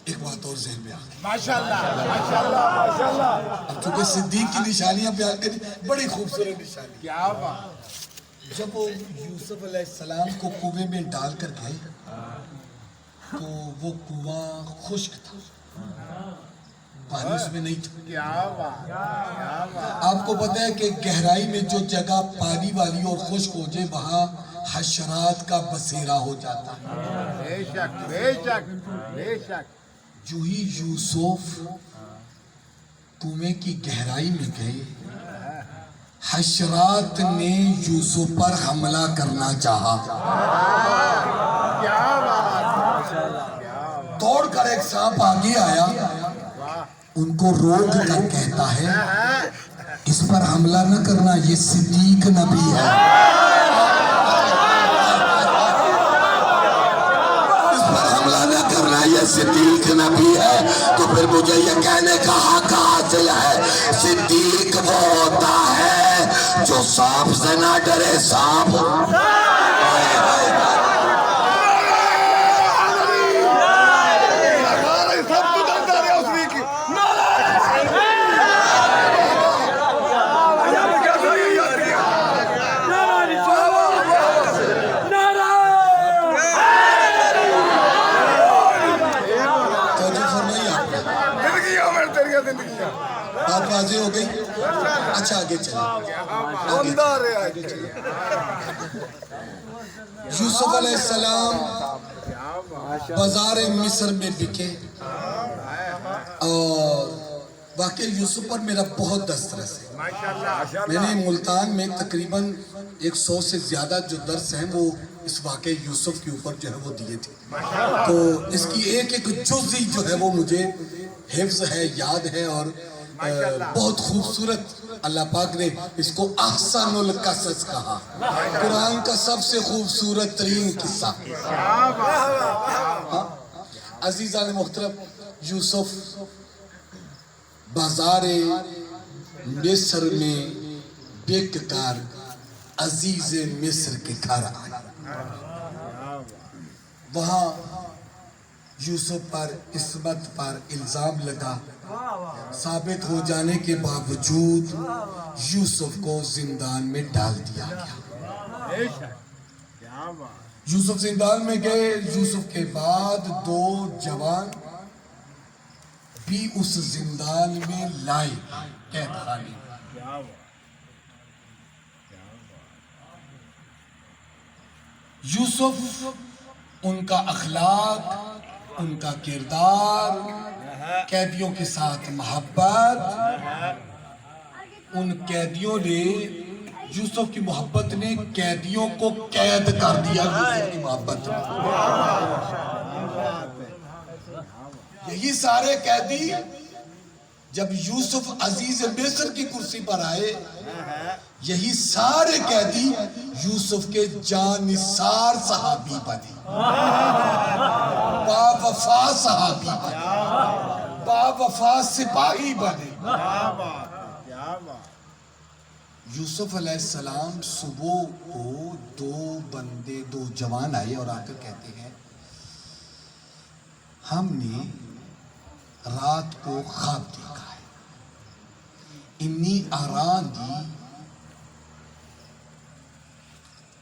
ایک بات اور ذہن میں آ گئی. اب چونکہ صدیق کی نشانیاں بیان کری، بڑی خوبصورت نشانی. جب وہ یوسف علیہ السلام کو کنویں میں ڈال کر گئے تو وہ کنواں خشک تھا، پانی اس میں نہیں تھا. آپ کو پتہ ہے کہ گہرائی میں جو جگہ پانی والی اور خشک ہو جائے وہاں حشرات کا بسیرا ہو جاتا ہے. بے شک جو ہی یوسف کنویں کی گہرائی میں گئے، حشرات نے یوسف پر حملہ کرنا چاہا. دوڑ کر ایک سانپ آگے آیا، ان کو روک کر کہتا ہے اس پر حملہ نہ کرنا، یہ صدیق نبی ہے. اس پر حملہ نہ کرنا، یہ صدیق نبی ہے. تو پھر مجھے یہ کہنے کا حق حاصل ہے، صدیق وہ ہوتا ہے جو سانپ سے نہ ڈرے. سانپ بات واضح ہو گئی. اچھا آگے چلیں. یوسف علیہ السلام بازار مصر میں بکے اور واقعی یوسف پر میرا بہت دسترس ہے. میں نے ملتان میں تقریباً 100 سے زیادہ جو درس ہیں وہ اس واقعی یوسف کے اوپر جو ہے وہ دیے تھے. تو اس کی ایک ایک جزئی جو ہے وہ مجھے حفظ ہے، یاد ہے، اور بہت خوبصورت اللہ پاک نے اس کو احسن القصص کہا، قرآن کا سب سے خوبصورت ترین قصہ. عزیزان محترم، یوسف بازار مصر میں بک کر عزیز مصر کے گھر آئے. وہاں یوسف پر عصمت پر الزام لگا. ثابت ہو جانے کے باوجود یوسف کو زندان میں ڈال دیا گیا. یوسف زندان میں گئے. یوسف کے بعد 2 جوان بھی اس زندان میں لائے قید خانے. یوسف، ان کا اخلاق، ان کا کردار، قیدیوں کے ساتھ محبت، ان قیدیوں نے یوسف کی محبت نے قیدیوں کو قید کر دیا. یوسف کی محبت یہی سارے قیدی جب یوسف عزیز مصر کی کرسی پر آئے، یہی سارے قیدی یوسف کے جانثار صحابی بنے، با وفا صحابی بنے، با وفا سپاہی بنے. یوسف علیہ السلام صبح کو 2 جوان آئے اور آ کر کہتے ہیں ہم نے رات کو خواب دیکھا ہے. انی ارانی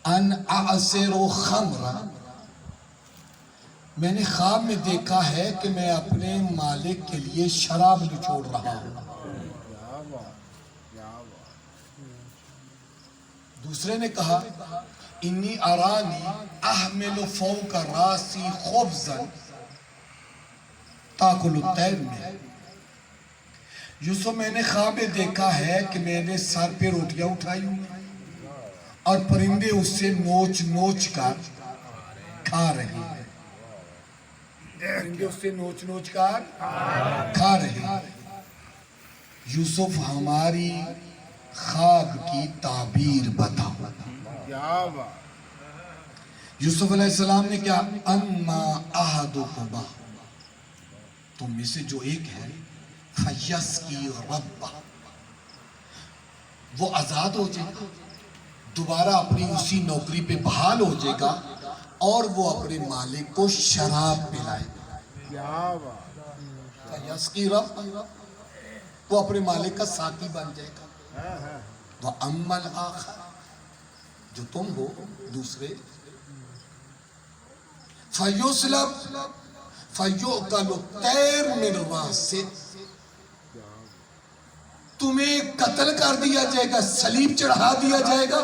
ان اعصر خمرا، میں نے خواب میں دیکھا ہے کہ میں اپنے مالک کے لیے شراب نچوڑ رہا ہوں۔ دوسرے نے کہا انی ارانی احمل فوق راسی خبزا تاکل الطیر میں، یوسف میں نے خواب میں دیکھا ہے کہ میں نے سر پہ روٹیاں اٹھائی ہوں اور پرندے اس سے نوچ نوچ کر کھا رہے ہیں، پرندے اس سے نوچ نوچ کر کھا رہے ہیں۔ یوسف ہماری خواب کی تعبیر بتاؤ۔ یوسف علیہ السلام نے کیا، اما احدکما، تم میں سے جو ایک ہے، فیسقی ربہ، وہ آزاد ہو جائے گا، دوبارہ اپنی اسی نوکری پہ بحال ہو جائے گا اور وہ اپنے مالک کو شراب پلائے گا۔ فیسقی ربہ، وہ اپنے مالک کا ساقی بن جائے گا۔ وَأَمَّا الْآخَرُ، جو تم ہو دوسرے، فَيُسْلَبْ فَيُؤْكَلُ الطَّيْرُ مِنْ رَأْسِهِ، تمہیں قتل کر دیا جائے گا، صلیب چڑھا دیا جائے گا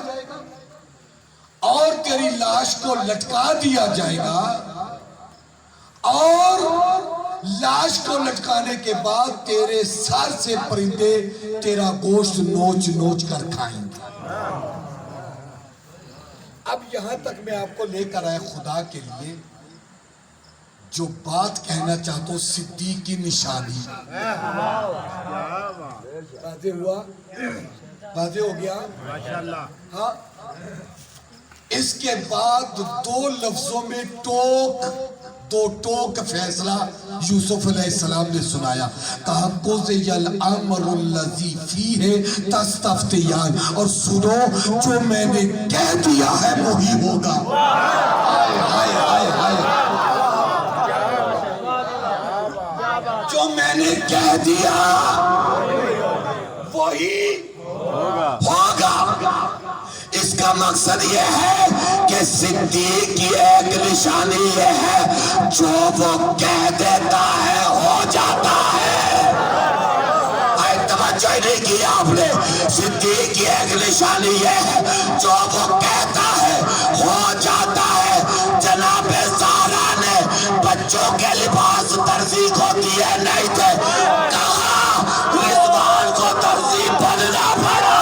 اور تیری لاش کو لٹکا دیا جائے گا، اور لاش کو لٹکانے کے بعد تیرے سر سے پرندے تیرا گوشت نوچ نوچ کر کھائیں گے۔ اب یہاں تک میں آپ کو لے کر آیا خدا کے لیے، جو بات کہنا چاہتا ہوں صدیق کی نشانی۔ واضح ہوا؟ واضح ہو گیا؟ ہاں۔ اس کے بعد دو لفظوں میں دو ٹوک فیصلہ یوسف علیہ السلام نے سنایا، کہا قُضِیَ الْأَمْرُ الَّذِی فِیہ تَسْتَفْتِیَانِ، اور سنو جو میں نے کہہ دیا ہے وہی ہوگا۔ ہائے ہائے ہائے، جو میں نے کہہ دیا وہی ہوگا۔ اس کا مقصد یہ ہے کہ صدیق کی ایک نشانی یہ ہے، جو وہ کہہ دیتا ہے ہو جاتا ہے۔ توجہ نہیں کی آپ نے، صدیق کی ایک نشانی یہ ہے، جو وہ کہتا ہے ہو جاتا ہے۔ جناب زہرا نے بچوں کے لباس درزی کو دیے نہیں تھے، کہا رضوان کو درزی بننا پڑا۔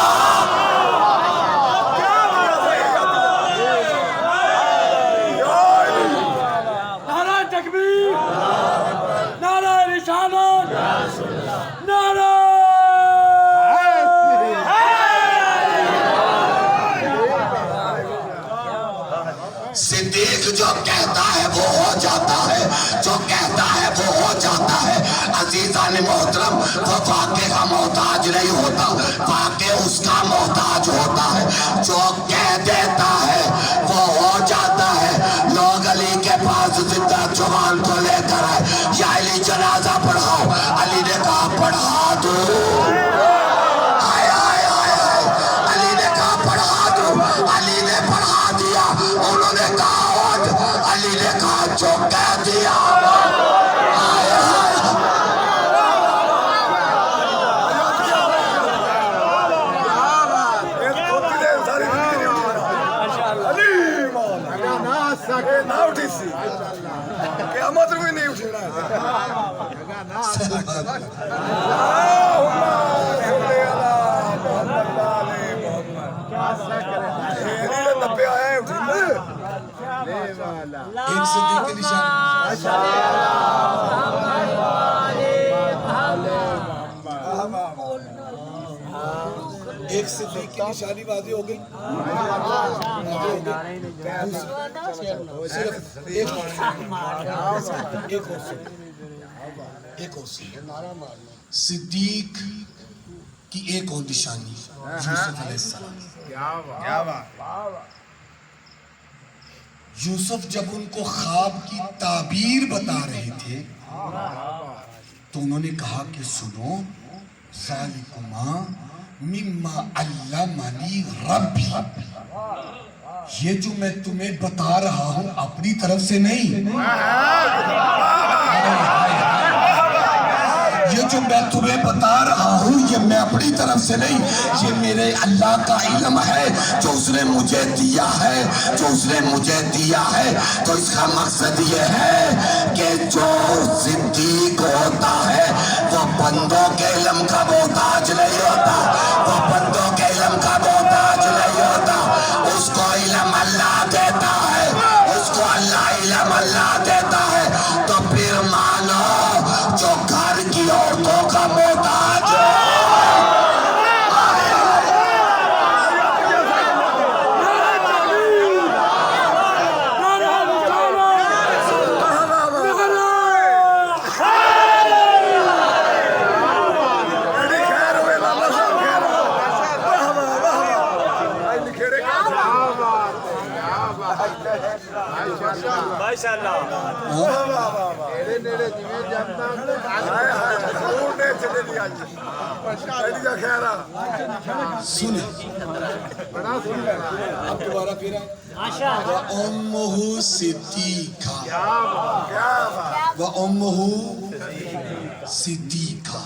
صدیق جو کہتا ہے وہ ہو جاتا ہے، جو کہتا ہے وہ ہو جاتا ہے۔ عزیزان محترم، وہ واقع کا محتاج نہیں ہوتا، واقع اس کا محتاج ہوتا ہے۔ جو کہہ دیتا ہے وہ ہو جاتا ہے۔ لوگ علی کے پاس زندہ جوان کو لے کر آئے، یا علی جنازہ پڑھاؤ، علی نے کہا پڑھا دو۔ علی نے کہا پڑھا دو، علی نے پڑھا دیا۔ انہوں نے کہا علی نے کہا جو کہہ دیا۔ قیامت بھی نہیں اٹھنا ہے۔ ایک صدیق کی نشانی، ایک صدیق کی نشانی واضح ہو گئی۔ ایک اور صدیق کی ایک اور نشانی، یوسف علیہ السلام۔ یوسف جب ان کو خواب کی تعبیر بتا رہے تھے تو انہوں نے کہا کہ سنو، ذالکما مما علمنی ربی، یہ جو میں تمہیں بتا رہا ہوں اپنی طرف سے نہیں، یہ جو میں تمہیں بتا رہا ہوں یہ میں اپنی طرف سے نہیں، یہ میرے اللہ کا علم ہے جو اس نے مجھے دیا ہے، جو اس نے مجھے دیا ہے۔ تو اس کا مقصد یہ ہے کہ جو صدیق ہوتا ہے وہ بندوں کے علم کا محتاج نہیں ہوتا، وہ بندوں کے علم کا محتاج نہیں ہوتا، اس کو علم اللہ دیتا ہے، اس کو علم اللہ دیتا ہے۔ تو پھر مانو جو گھر کی عورتوں کا محتاج ہے، سنیں اب دوبارہ پھر وَأُمُّهُ صِدِّيقَةٌ، وَأُمُّهُ صِدِّيقَةٌ،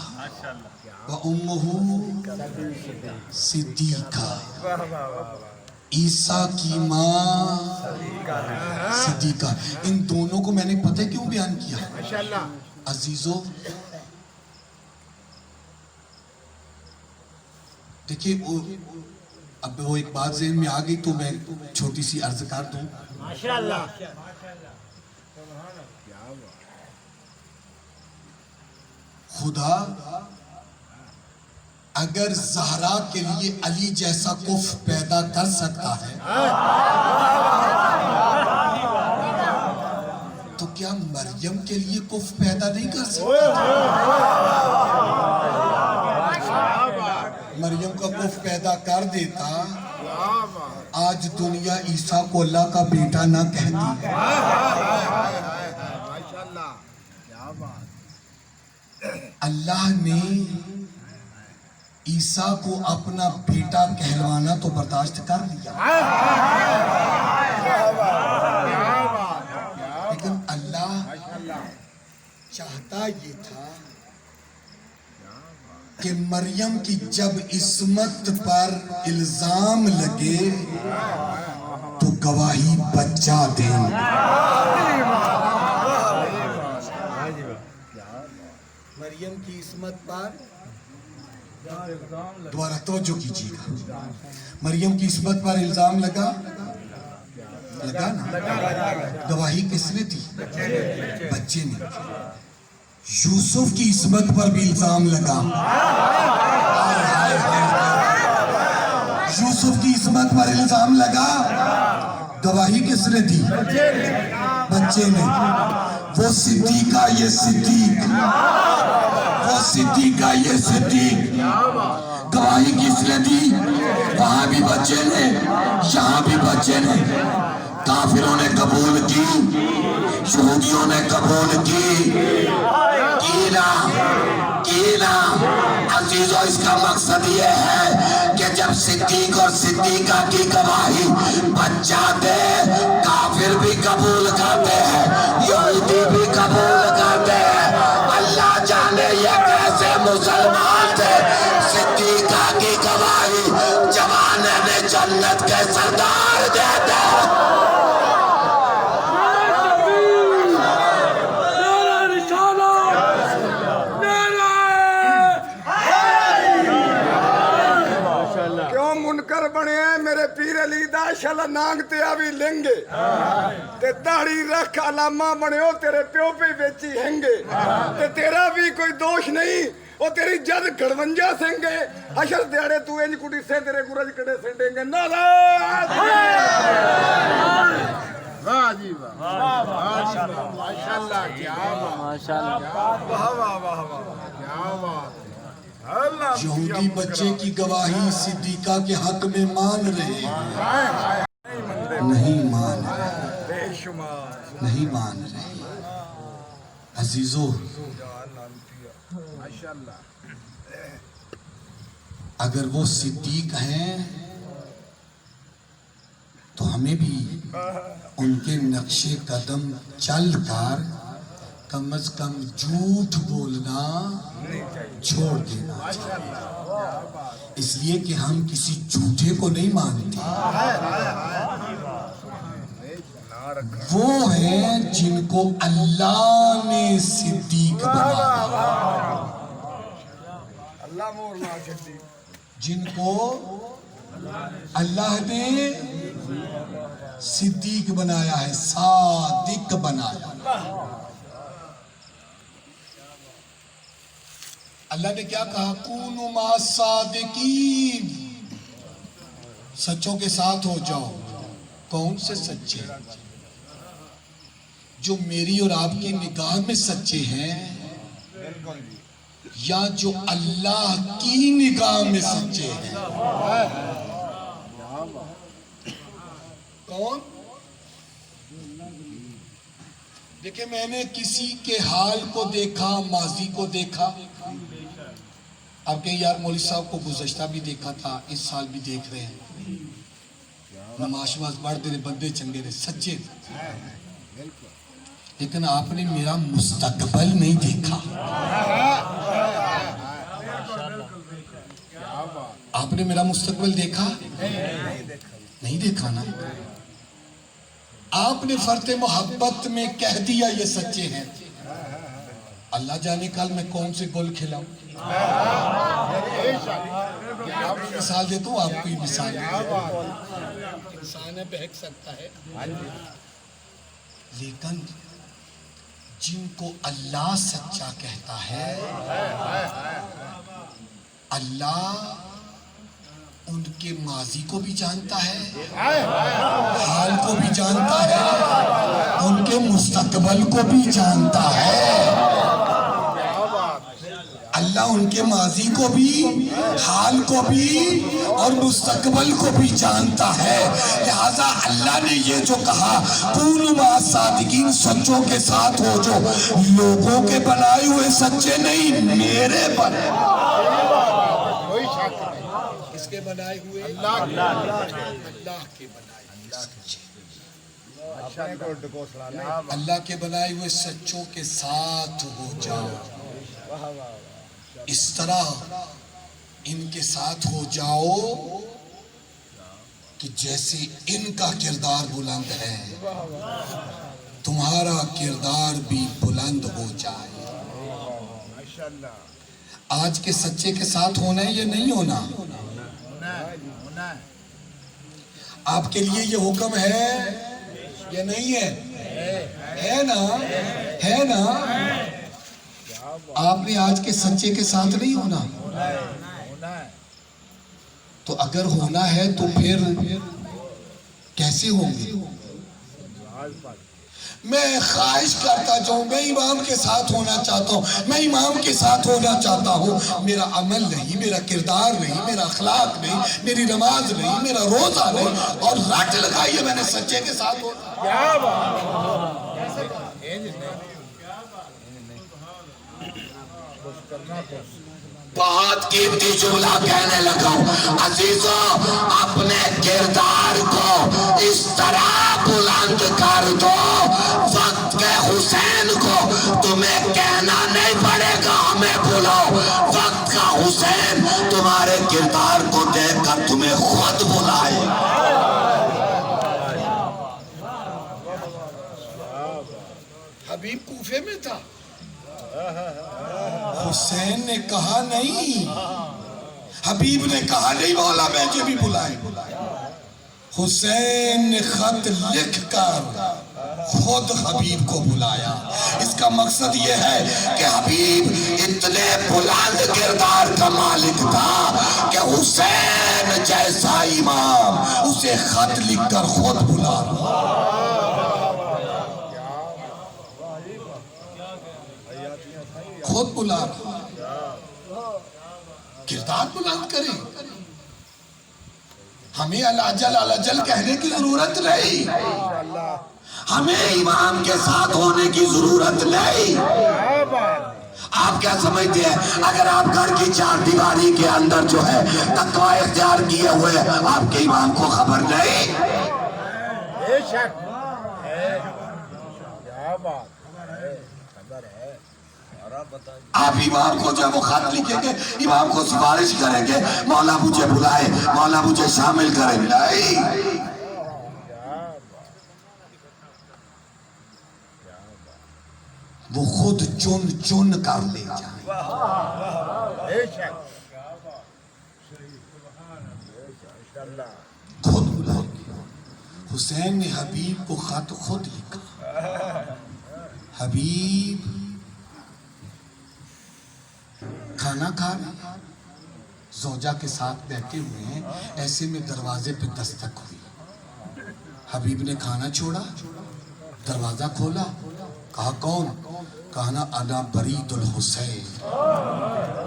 وَأُمُّهُ صِدِّيقَةٌ، عیسیٰ کی ماں صدیقہ۔ ان دونوں کو میں نے پتہ کیوں بیان کیا عزیزو؟ دیکھیے اب وہ ایک بات ذہن میں آ گئی تو میں چھوٹی سی عرض کر دوں۔ خدا اگر زہرا کے لیے علی جیسا کف پیدا کر سکتا ہے تو کیا مریم کے لیے کف پیدا نہیں کر سکتا؟ مریم کا کف پیدا کر دیتا، آج دنیا عیسیٰ کو اللہ کا بیٹا نہ کہتی۔ اللہ نے عیسیٰ کو اپنا بیٹا کہلوانا تو برداشت کر لیا، لیکن اللہ چاہتا یہ تھا کہ مریم کی جب عصمت پر الزام لگے تو گواہی بچہ دیں۔ مریم کی عصمت پر دوبارہ توجہ کیجیے گا، مریم کی عصمت پر الزام لگا نا، گواہی کس نے دی؟ بچے نے۔ یوسف کی عصمت پر بھی الزام لگا، یوسف کی عصمت پر الزام لگا، گواہی کس نے دی؟ بچے نے۔ وہ صدیقہ یہ صدیق، وہ صدیقہ یہ صدیق، گواہی کس نے دی؟ وہاں بھی بچے نے، یہاں بھی بچے نے۔ کافروں نے قبول کی، یہودیوں نے قبول کی، کینا عزیزو اس کا مقصد یہ ہے کہ جب صدیق اور صدیقہ کی گواہی بچہ دے، کافر بھی قبول کرتے ہیں، یہودی بھی قبول کرتے ہیں۔ اللہ جانے یہ کیسے مسلمان تھے، صدیقہ کی گواہی جوانے نے جنت کے سردار دیتے ہیں۔ شالا نانگ تے آوی لنگے تے داڑھی رکھ علامہ بنے ہو تیرے پیو پہ بیچی ہنگے تے تیرا بھی کوئی دوش نہیں، وہ تیری جد گھڑونجا سنگے حشر دیاڑے تو انج کٹی سے تیرے گرج کڑے سنڈیں گے نالا واہ جی واہ ماشاءاللہ کیا بات ماشاءاللہ واہ واہ واہ کیا بات۔ یہودی بچے کی گواہی صدیقہ کے حق میں مان رہے ہیں، نہیں مان رہے، نہیں مان رہے۔ عزیزو اگر وہ صدیق ہیں تو ہمیں بھی ان کے نقش قدم چل کر کم از کم جھوٹ بولنا چھوڑ دینا چاہیے، اس لیے کہ ہم کسی جھوٹے کو نہیں مانتے۔ وہ ہیں جن کو اللہ نے صدیق بنایا، اللہ مولا جدی جن کو اللہ نے صدیق بنایا ہے، صادق بنایا۔ اللہ نے کیا کہا؟ کونوا مع الصادقین، سچوں کے ساتھ ہو جاؤ۔ کون سے سچے؟ جو میری اور آپ کی نگاہ میں سچے ہیں، یا جو اللہ کی نگاہ میں سچے ہیں؟ کون؟ دیکھیں، میں نے کسی کے حال کو دیکھا، ماضی کو دیکھا۔ آپ کہیں یار مولوی صاحب کو گزشتہ بھی دیکھا تھا، اس سال بھی دیکھ رہے ہیں، نماز پڑھتے رہے، بندے چنگے رہے، سچے تھے، لیکن آپ نے میرا مستقبل نہیں دیکھا۔ آپ نے میرا مستقبل دیکھا؟ نہیں دیکھا نا۔ آپ نے فرط محبت میں کہہ دیا یہ سچے ہیں، اللہ جانے کل میں کون سے گل کھلاؤں۔ مثال دیتا ہوں آپ کو، یہ مثال انسان ہے، بہک سکتا ہے، لیکن جن کو اللہ سچا کہتا ہے، اللہ ان کے ماضی کو بھی جانتا ہے، حال کو بھی جانتا ہے، ان کے مستقبل کو بھی جانتا ہے۔ اللہ ان کے ماضی کو بھی، حال کو بھی اور مستقبل کو بھی جانتا ہے۔ لہذا اللہ نے یہ جو کہا کونوا مع الصادقین، سچوں کے ساتھ ہو، جو لوگوں کے بنائے ہوئے سچے نہیں، میرے بنائے ہوئے، کس کے بنائے ہوئے؟ اللہ کے بنائے ہوئے سچے، اللہ کے بنائے ہوئے سچوں کے ساتھ ہو جاؤ۔ اس طرح ان کے ساتھ ہو جاؤ کہ جیسے ان کا کردار بلند ہے، تمہارا کردار بھی بلند ہو جائے۔ آج کے سچے کے ساتھ ہونا ہے یا نہیں ہونا؟ آپ کے لیے یہ حکم ہے یا نہیں ہے؟ ہے نا؟ ہے نا؟ آپ نے آج کے سچے کے ساتھ نہیں ہونا، تو اگر ہونا ہے تو پھر کیسے ہوں گے؟ میں خواہش کرتا جاؤں، میں امام کے ساتھ ہونا چاہتا ہوں، میں امام کے ساتھ ہونا چاہتا ہوں، میرا عمل نہیں، میرا کردار نہیں، میرا اخلاق نہیں، میری نماز نہیں، میرا روزہ نہیں، اور رٹ لگائیے میں نے سچے کے ساتھ ہونا۔ بہت قیمتی جملہ کہنے لگا ہوں، عزیزوں، اپنے کردار کو اس طرح بلند کر دو، وقت کے حسین کو تمہیں کہنا نہیں پڑے گا ہمیں بلاؤ، وقت کا حسین تمہارے کردار کو دیکھ کر تمہیں خود بلائے۔ حبیب کوفے میں تھا، حسین نے کہا نہیں، حبیب نے کہا نہیں مولا مجھے بھی بلائے۔ حسین نے خط لکھ کر خود حبیب کو بلایا۔ اس کا مقصد یہ ہے کہ حبیب اتنے بلند کردار کا مالک تھا کہ حسین جیسا امام اسے خط لکھ کر خود بلا رہا۔ خود بلا رہا، کردار بلند کریں، ہمیں العجل کہنے کی ضرورت نہیں، ہمیں امام کے ساتھ ہونے کی ضرورت نہیں، آپ کیا سمجھتے ہیں اگر آپ گھر کی چار دیواری کے اندر جو ہے تقوی اختیار کیے ہوئے آپ کے امام کو خبر نہیں؟ بے شک ہے، کیا بات ہے، خبر ہے۔ آپ امام کو جب وہ خط لکھیں گے امام کو سفارش کریں گے مولا مجھے بلائے، مولا مجھے شامل کریں، نہیں، وہ خود چن چن کر لے جائیں، بے شک خود بلائیں گے۔ حسین نے حبیب کو خط خود لکھا، حبیب کھانا کھا رہے، زوجہ کے ساتھ بیٹھے ہوئے ہیں، ایسے میں دروازے پہ دستک ہوئی، حبیب نے کھانا چھوڑا، دروازہ کھولا، کہا کون؟ کہا نا انا برید الحسین،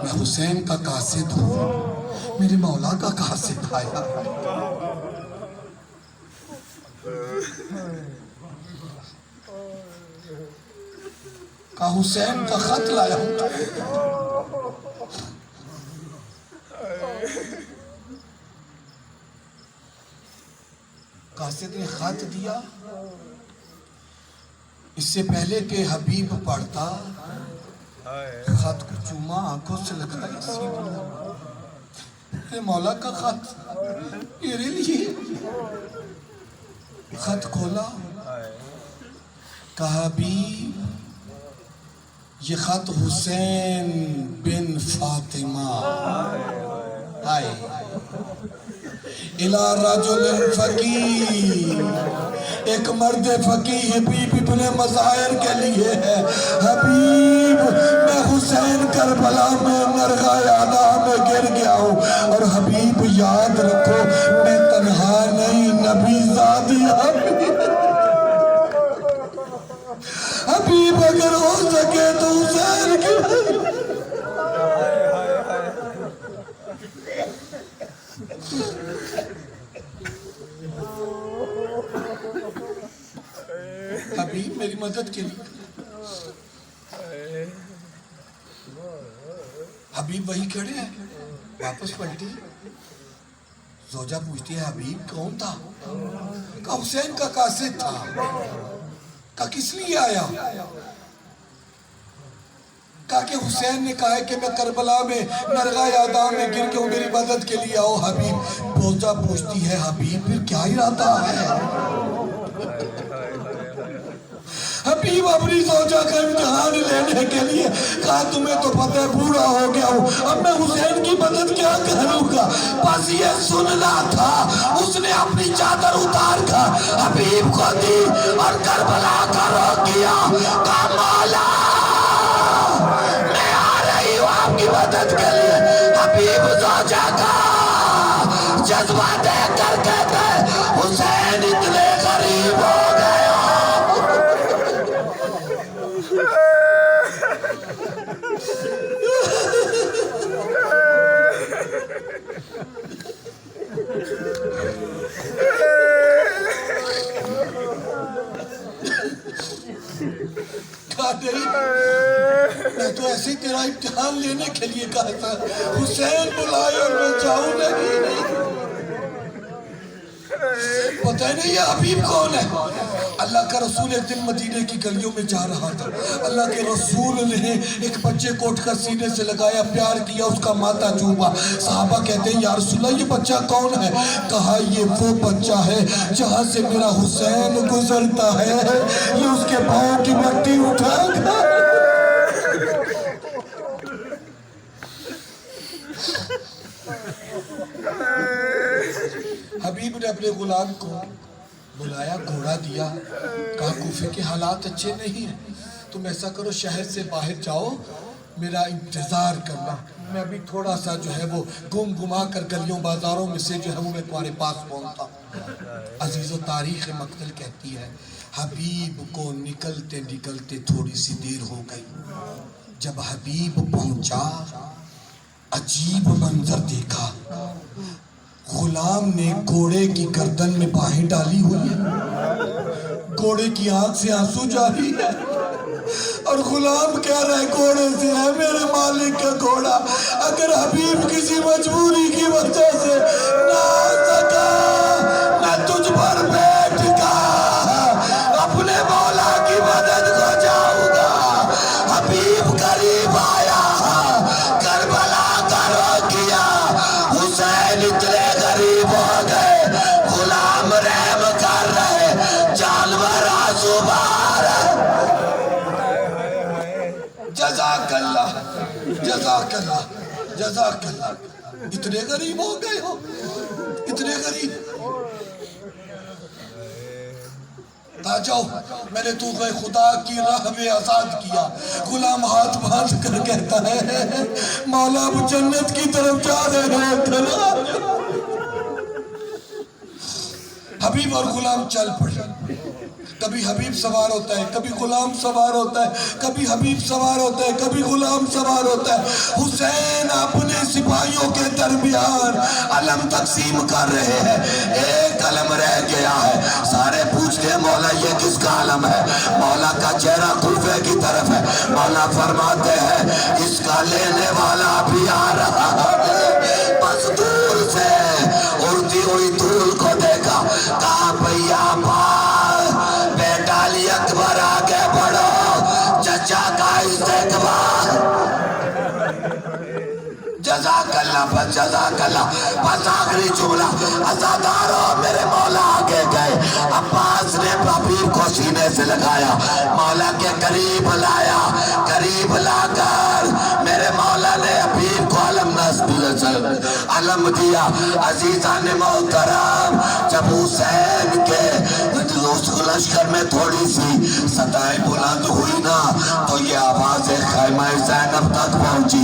میں حسین کا قاصد ہوں، میرے مولا کا قاصد آیا۔ کہا حسین کا خط لایا ہوں، قاصد نے خط دیا، اس سے پہلے کہ حبیب پڑھتا خط کو چوما، آنکھوں سے لگایا، میرے مولا کا خط میرے لیے۔ خط کھولا، کہا حبیب یہ خط حسین بن فاطمہ آئے الى رجل فقیر، ایک مرد فقیہ حبیب ابن مظاہر کے لیے ہے۔ حبیب میں حسین کربلا میں نرغہ اعلیٰ میں گر گیا ہوں، اور حبیب یاد رکھو میں تنہا نہیں، نبی زادی حبیب اگر ہو سکے تو حسین کی حبیب میری مدد کے لیے۔ حبیب وہی کھڑے ہیں، واپس پلٹی، زوجہ پوچھتی ہے حبیب کون تھا؟ کہا حسین کا قاصد تھا۔ کہا کس لیے آیا؟ کہا کہ حسین نے کہا ہے کہ میں کربلا میں نرغہ اعلیٰ میں گر کے ہوں، میری مدد کے لیے آؤ۔ حبیب زوجہ پوچھتی ہے حبیب پھر کیا ارادہ ہے؟ حبیب اپنی زوجہ کا امتحان لینے کے لیے کہا تمہیں تو پتہ ہے بوڑھا ہو گیا ہوں، اب میں حسین کی مدد کیا کروں گا؟ بس یہ سننا تھا۔ اس نے اپنی چادر اتار کر حبیب کو دی اور کربلا کا رخ کیا، کہا مولا میں آ رہی ہوں آپ کی مدد کے لیے۔ حبیب زوجہ کا جذبہ دیکھ کر کہتا ہے حسین اتنے قریب ہو گئے میں تو ایسے ہی تیرا امتحان لینے کے لیے کہا تھا، حسین بلائے اور میں جاؤں نہیں۔ پتہ نہیں یہ حبیب کون ہے؟ اللہ کا رسول ایک دن مدینے کی گلیوں میں جا رہا تھا، اللہ کے رسول نے ایک بچے کو اٹھ کر سینے سے لگایا، پیار کیا، اس کا ماتھا چوما۔ صحابہ کہتے ہیں یا رسول اللہ یہ بچہ کون ہے؟ کہا یہ وہ بچہ ہے جہاں سے میرا حسین گزرتا ہے، یہ اس کے پاؤں کی مٹی اٹھا گا۔ حبیب نے اپنے غلام کو بلایا، گھوڑا دیا، کہا کوفے کے حالات اچھے نہیں ہیں، تم ایسا کرو شہر سے باہر جاؤ، میرا انتظار کرنا، میں ابھی تھوڑا سا جو ہے وہ گم گما کر گلیوں بازاروں میں سے جو ہے وہ میں تمہارے پاس پہنچتا ہوں۔ عزیز و تاریخ مقتل کہتی ہے حبیب کو نکلتے نکلتے تھوڑی سی دیر ہو گئی، جب حبیب پہنچا عجیب منظر دیکھا، غلام نے گھوڑے کی گردن میں باہیں ڈالی ہوئی ہیں، گھوڑے کی آنکھ سے آنسو جاری ہے، اور غلام کہہ رہے گھوڑے سے ہے میرے مالک کا گھوڑا، اگر حبیب کسی مجبوری کی وجہ سے نہ آ سکا میں تجھ پر بیٹھ کا اپنے مولا کی مدد کو جاؤں گا۔ حبیب قریب آیا، کربلا کا رو کیا، حسین اتنے غریب ہو گئے، غلام رحم کر رہے، جانور آنسو بہا رہے۔ جزاک اللہ، جزاک اللہ، جزاک اللہ۔ اتنے غریب ہو گئے ہو، اتنے غریب۔ آ جاؤ، میں نے تمہیں خدا کی راہ میں آزاد کیا۔ غلام ہاتھ باندھ کر کہتا ہے مولا اب جنت کی طرف جا رہے ہیں۔ حبیب اور غلام چل پڑے۔ کبھی حبیب سوار ہوتا ہے، کبھی غلام سوار ہوتا ہے، کبھی حبیب سوار ہوتا ہے، کبھی غلام سوار ہوتا ہے۔ حسین اپنے سپاہیوں کے درمیان علم تقسیم کر رہے ہیں، ایک علم رہ گیا ہے۔ سارے پوچھتے ہیں مولا یہ کس کا علم ہے؟ مولا کا چہرہ کوفے کی طرف ہے۔ مولا فرماتے ہیں اس کا لینے والا بھی آ رہا ہے۔ بس دور سے اڑتی ہوئی دھول کو دیکھا، کہا بھیا بیٹا علی اکبر آگے بڑھو، چچا کا استقبال۔ جزاک اللہ، بس جزاک اللہ، بس آخری جملہ، عزادارو میرے مولا آگے گئے۔ عباس نے حبیب کو سینے سے لگایا، مولا کے قریب لایا، قریب لا کر میرے مولا نے حبیب کو علم دیا۔ عزیزان محترم، جب حسین کے اس لشکر میں تھوڑی سی صدائیں بلند ہوئی نا تو یہ آواز خیمہ زینب تک پہنچی۔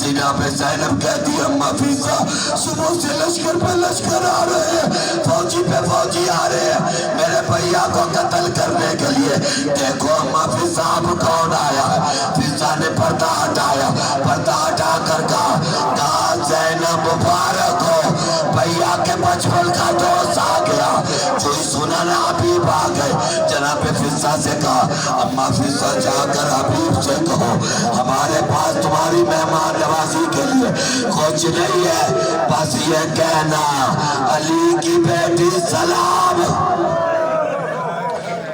زینب زینب کہتی اماں فیضہ صبح سے لشکر پہ لشکر آ رہے ہیں، فوجی پہ فوجی آ رہے ہیں میرے بھیا کو قتل کرنے کے لیے۔ دیکھو اماں فیضہ اب کون آیا ہے؟ فیضہ نے پردہ ہٹایا، پردہ ہٹا کر کہا زینب مبارک ہو، بھیا کے بچپن کا دوست آ گیا۔ جو ہی سنا نا حبیب آ گئے، جناب فضہ سے کہا اماں فضہ جا کر حبیب سے کہو ہمارے پاس تمہاری مہمان نوازی کے لیے کچھ نہیں ہے، بس یہ کہنا علی کی بیٹی سلام،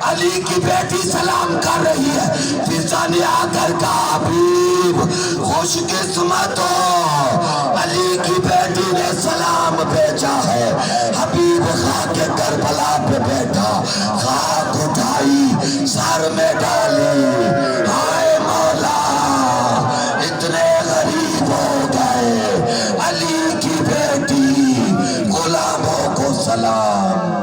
علی کی بیٹی سلام کر رہی ہے۔ فضہ نے آ کر کہا حبیب خوش قسمت ہو، علی کی بیٹی نے سلام بھیجا ہے۔ حبیب خاک کربلا پہ بیٹھا، خاک اٹھائی سر میں ڈالی، ہائے مولا اتنے غریب ہو گئے، علی کی بیٹی غلاموں کو سلام۔